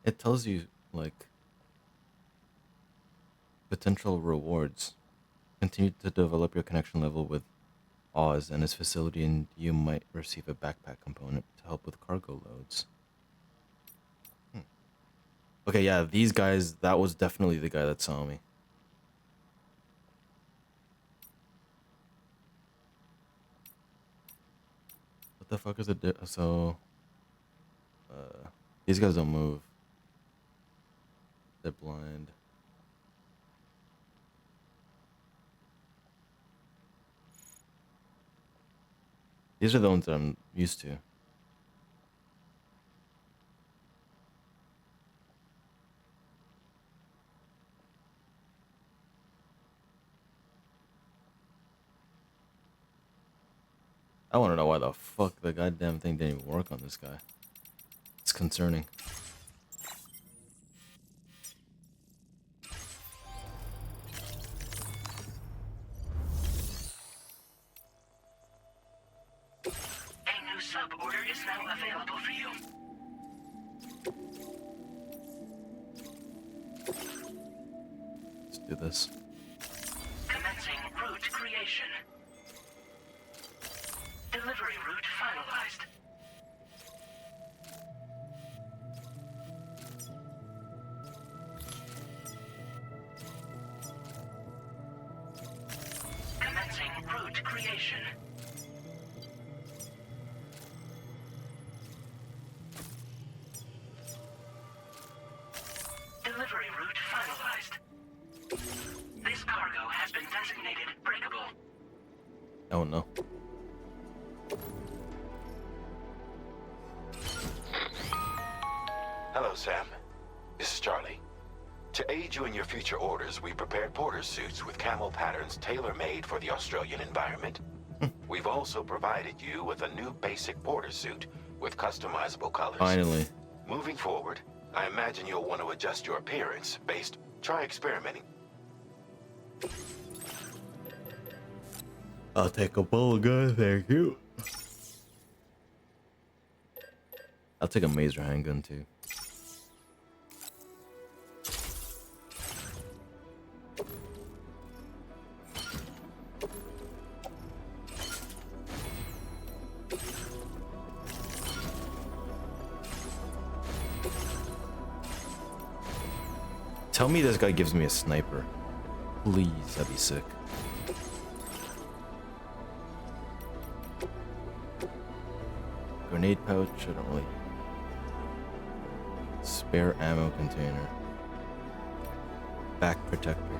It tells you, like, potential rewards. Continue to develop your connection level with Oz and his facility, and you might receive a backpack component to help with cargo loads. Okay, yeah, these guys, that was definitely the guy that saw me. What the fuck is it? So, these guys don't move. They're blind. These are the ones that I'm used to. I want to know why the fuck the goddamn thing didn't even work on this guy. It's concerning. A new sub-order is now available for you. Let's do this. Commencing route creation. Delivery route finalized. Commencing route creation. Delivery route finalized. This cargo has been designated breakable. Oh no. Sam. This is Charlie. To aid you in your future orders, we prepared porter suits with camel patterns tailor-made for the Australian environment. We've also provided you with a new basic porter suit with customizable colors. Finally. Moving forward, I imagine you'll want to adjust your appearance based... Try experimenting. I'll take a bowl gun, thank you. I'll take a Migzz handgun too. Tell me this guy gives me a sniper. Please, that'd be sick. Grenade pouch, I don't really... Spare ammo container. Back protector.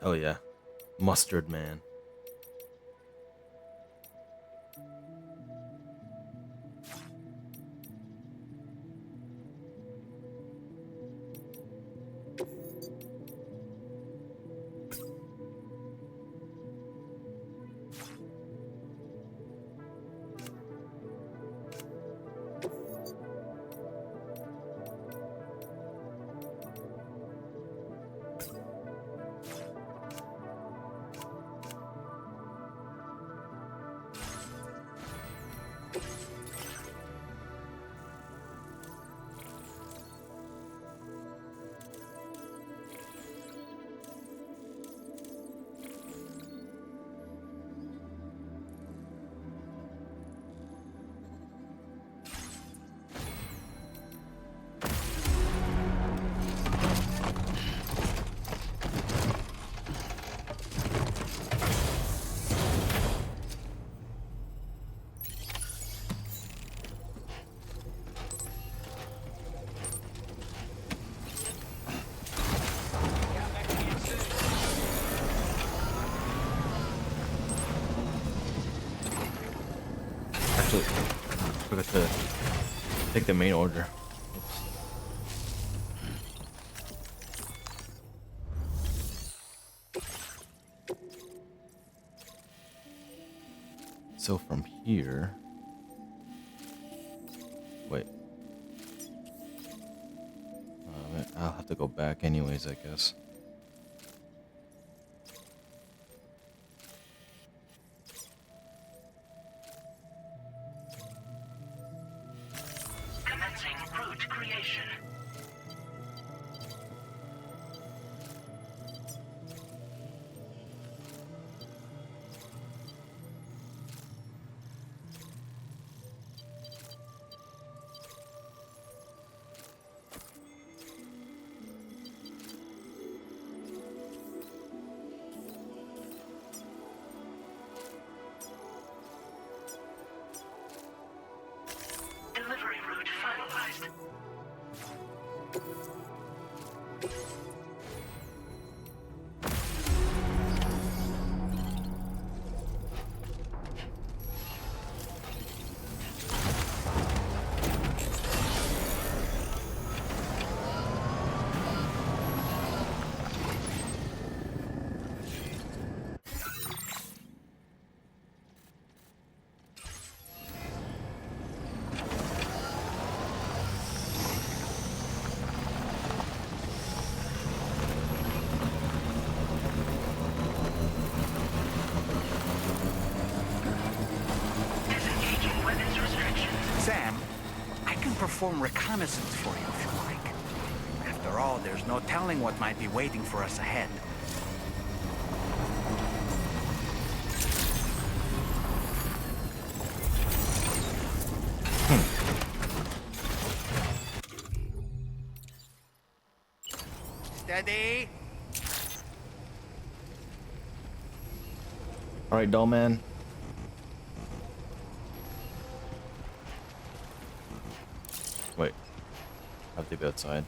Oh yeah, Mustard Man. Actually, forgot to take the main order. Oops. So from here, wait. I'll have to go back anyways, I guess. Commencing route creation. Delivery route finalized. perform reconnaissance for you if you like. After all, there's no telling what might be waiting for us ahead. Steady. All right, doll man. Wait, I have to be outside.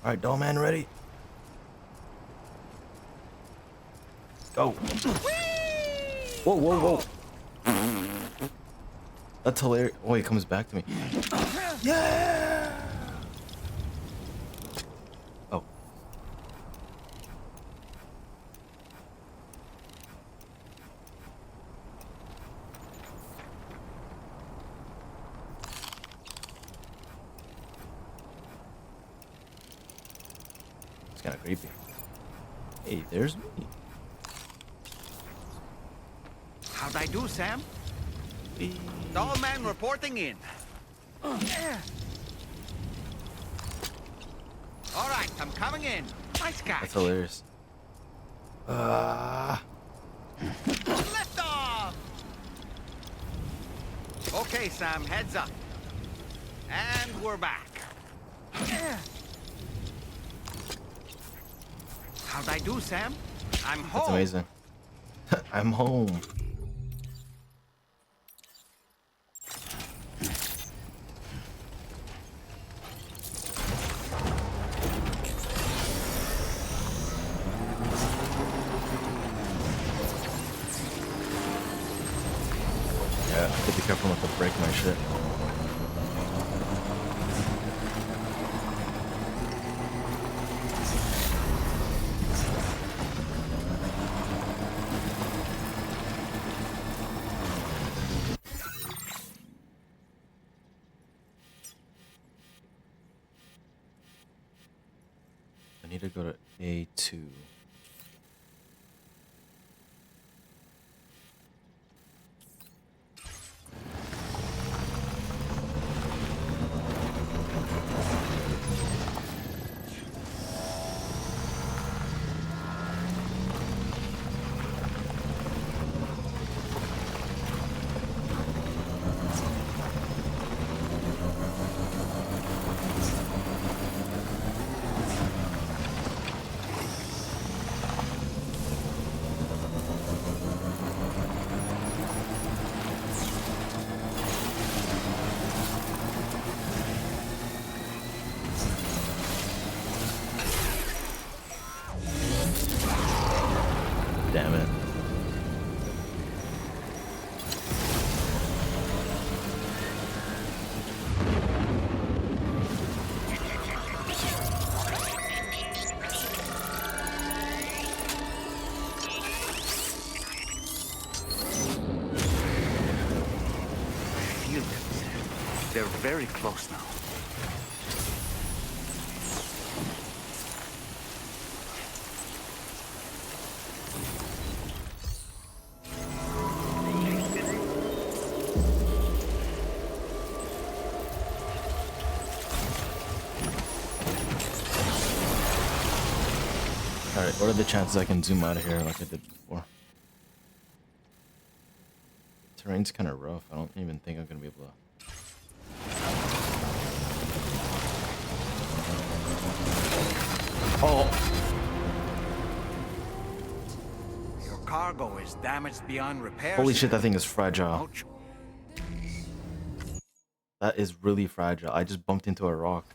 All right, doll man, ready? Go. Whoa, whoa, whoa. That's hilarious. Oh, he comes back to me. Yeah. Oh. It's kind of creepy. Hey, there's me. How'd I do, Sam? Doll man reporting in. All right, I'm coming in. Nice catch. That's hilarious. Lift off. Okay, Sam, heads up. And we're back. How'd I do, Sam? I'm home. That's amazing. I'm home. Yeah, I have to be careful not to break my shit. I need to go to A2. Damn it. Feel them, Sam. They're very close now. Alright, what are the chances I can zoom out of here like I did before? Terrain's kind of rough. I don't even think I'm gonna be able to. Oh! Your cargo is damaged beyond repair. Holy shit, Sam. that thing is fragile. No ch- That is really fragile. I just bumped into a rock.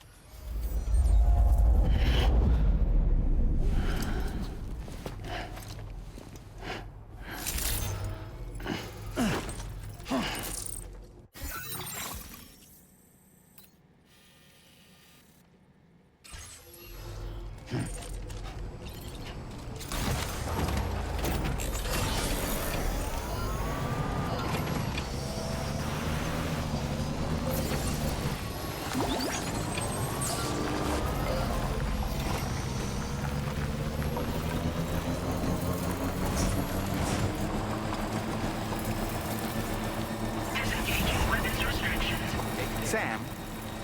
Sam,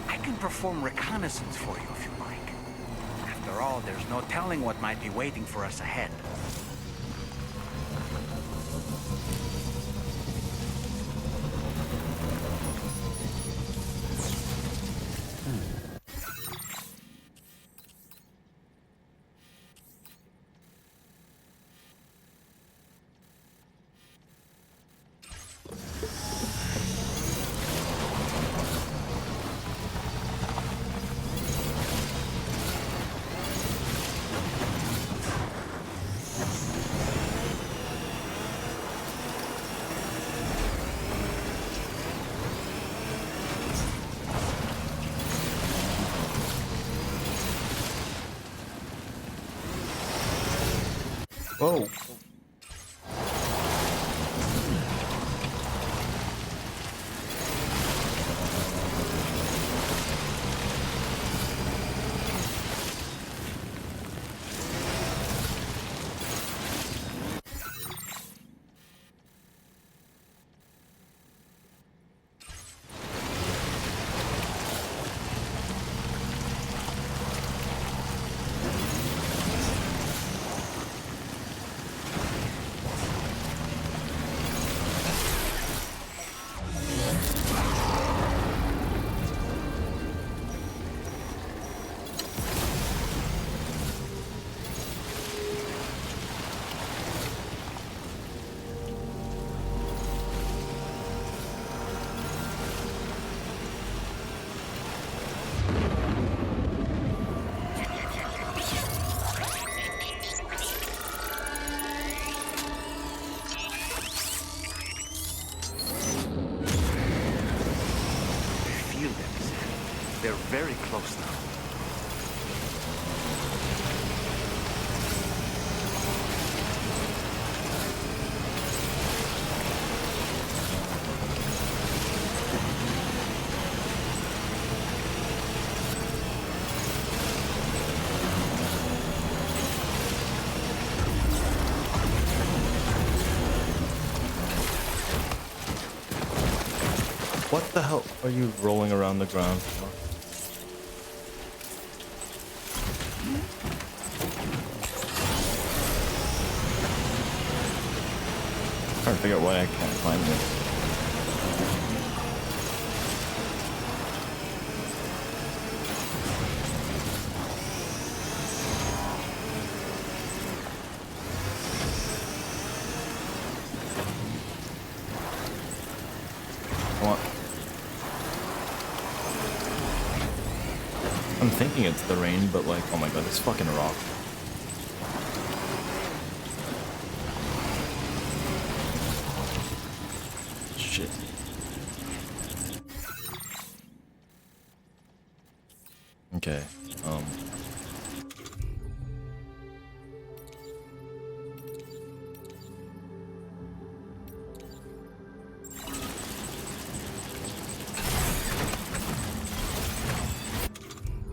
I can perform reconnaissance for you if you like. After all, there's no telling what might be waiting for us ahead. Whoa. They're very close now. What the hell are you rolling around the ground for? I'm trying to figure out why I can't find this. I'm thinking it's the rain, but like, oh my god, this fucking rock. Shit. Okay, I'm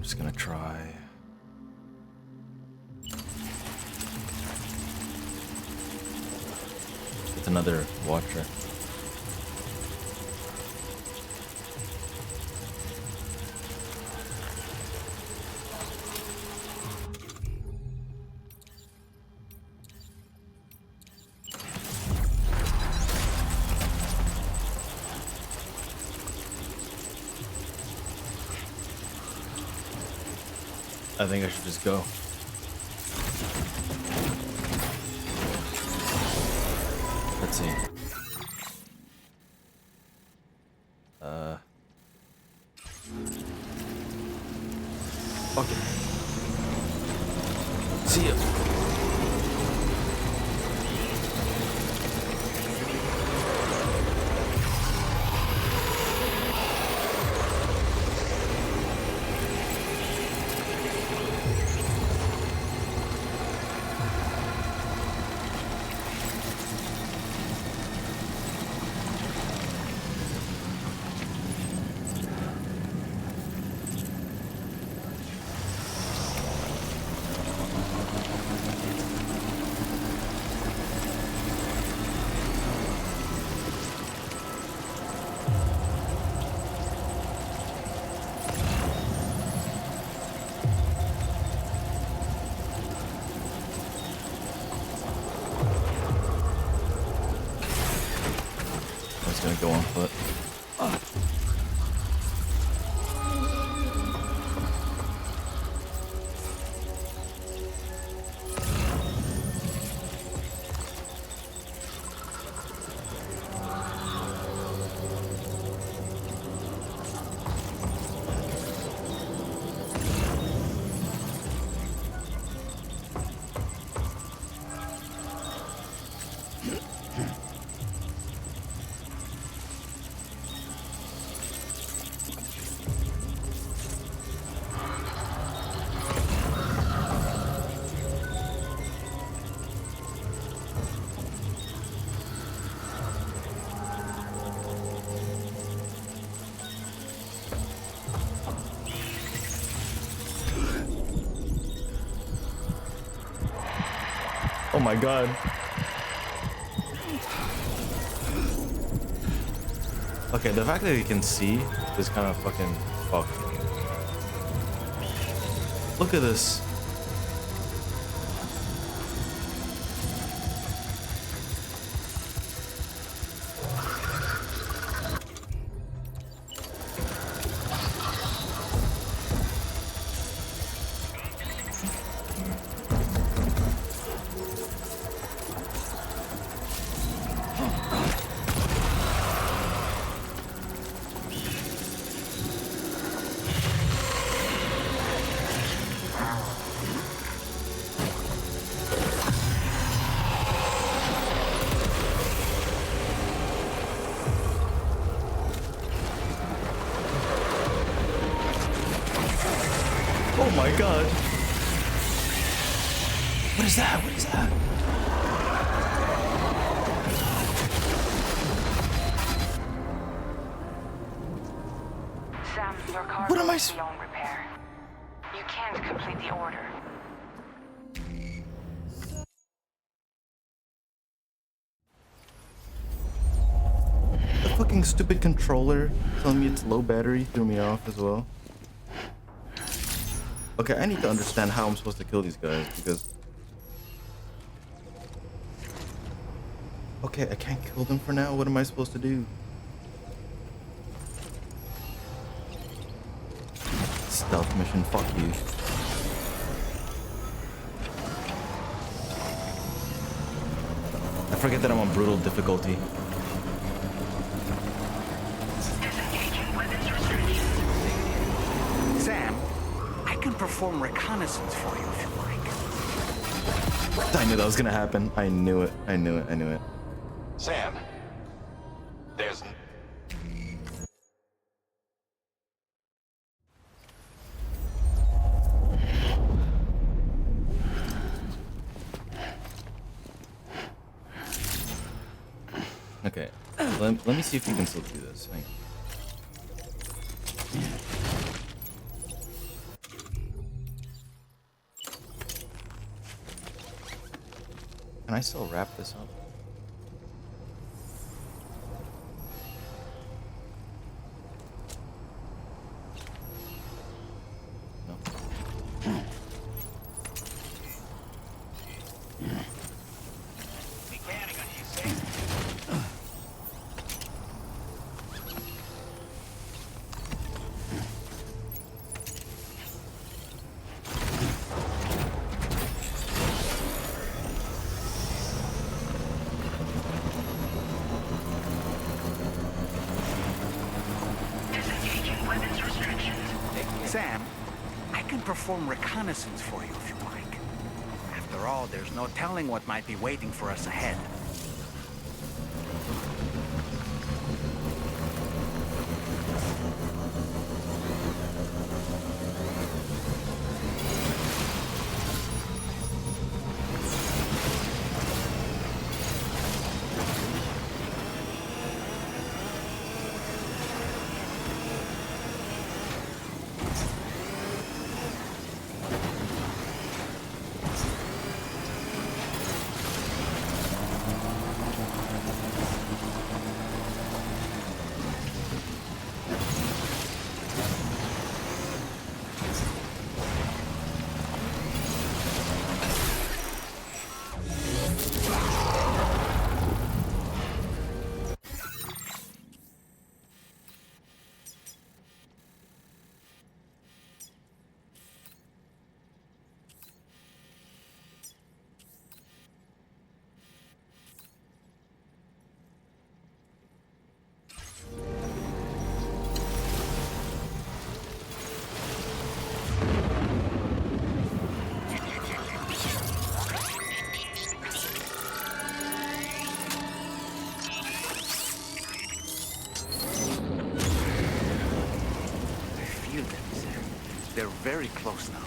just gonna try. It's another watcher. I think I should just go. Let's see. Okay. See ya. Oh my god. Okay, the fact that he can see is kind of fucking fucked. Look at this. Oh my god. What is that? What is that? Sam, your car What am I is beyond repair. You can't complete the order. The fucking stupid controller telling me it's low battery threw me off as well. Okay, I need to understand how I'm supposed to kill these guys because... Okay, I can't kill them for now. What am I supposed to do? Stealth mission, fuck you. I forget that I'm on brutal difficulty. Sam, I can perform reconnaissance for you if you like. I knew that was gonna happen. I knew it. I knew it. I knew it. Sam, there's... Okay, let me see if you can still do this. Hang on. Can I still wrap this up? No. Sam, I can perform reconnaissance for you if you like. After all, there's no telling what might be waiting for us ahead. They're very close now.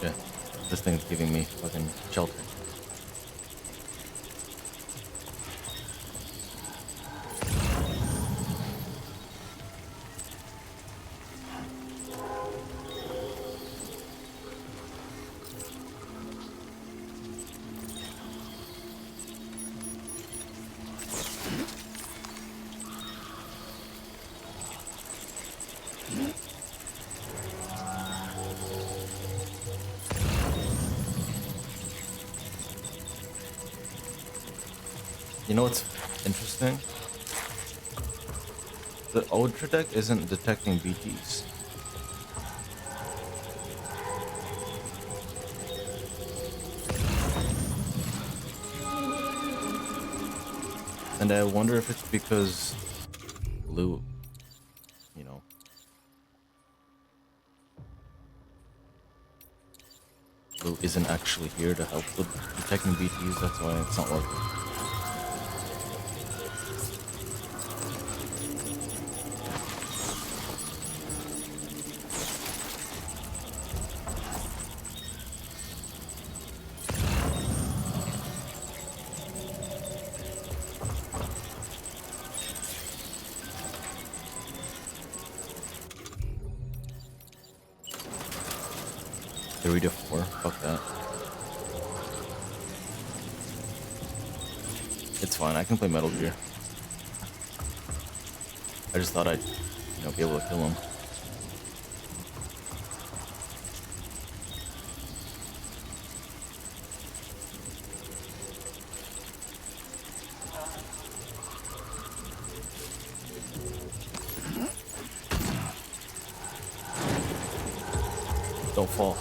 Okay. This thing's giving me fucking shelter. You know what's interesting? The Ultra deck isn't detecting BTs. And I wonder if it's because Lou, you know, Lou isn't actually here to help with detecting BTs, that's why it's not working. Three to four, fuck that. It's fine, I can play Metal Gear. I just thought I'd, you know, be able to kill him. Don't fall.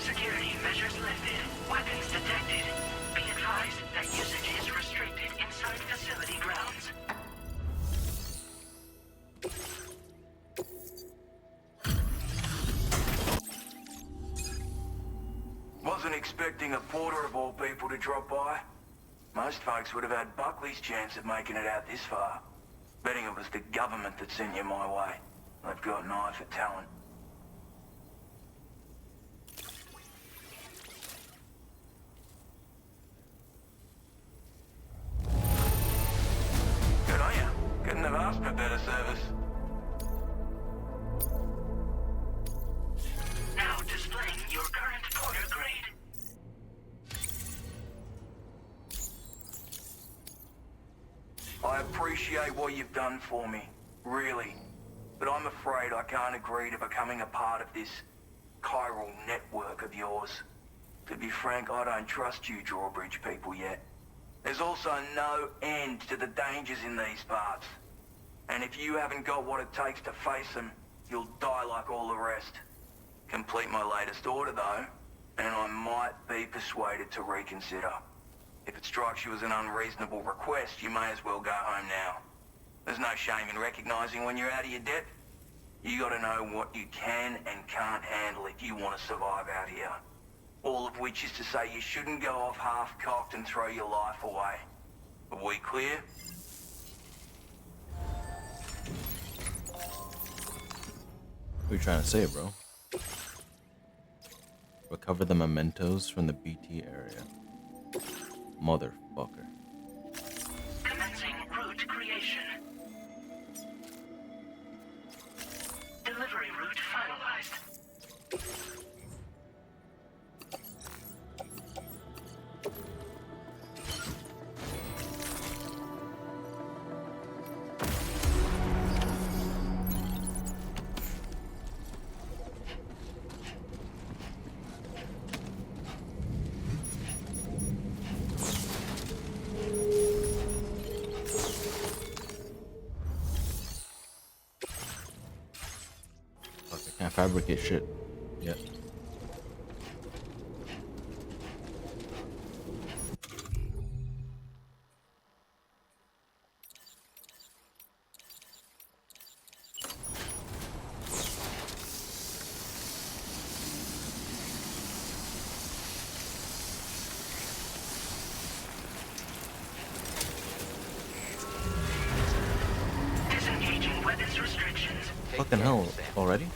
Security measures lifted. Weapons detected. Be advised that usage is restricted inside facility grounds. Wasn't expecting a porter of all people to drop by. Most folks would have had Buckley's chance of making it out this far. Betting it was the government that sent you my way. They've got an eye for talent. Good on you. Couldn't have asked for better service. Now displaying your current porter grade. I appreciate what you've done for me, really. But I'm afraid I can't agree to becoming a part of this chiral network of yours. To be frank, I don't trust you drawbridge people yet. There's also no end to the dangers in these parts. And if you haven't got what it takes to face them, you'll die like all the rest. Complete my latest order though, and I might be persuaded to reconsider. If it strikes you as an unreasonable request, you may as well go home now. There's no shame in recognizing when you're out of your depth. You gotta know what you can and can't handle if you want to survive out here. All of which is to say you shouldn't go off half-cocked and throw your life away. Are we clear? What are you trying to say, bro? Recover the mementos from the BT area. Motherfucker. Commencing route creation. Delivery route finalized. Can't fabricate shit yet. Disengaging weapons restrictions. Fucking hell, already?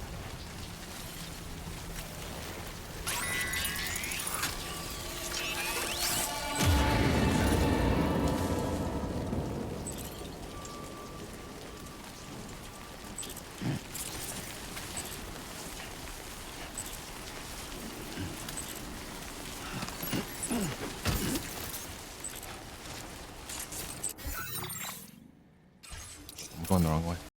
I'm going the wrong way.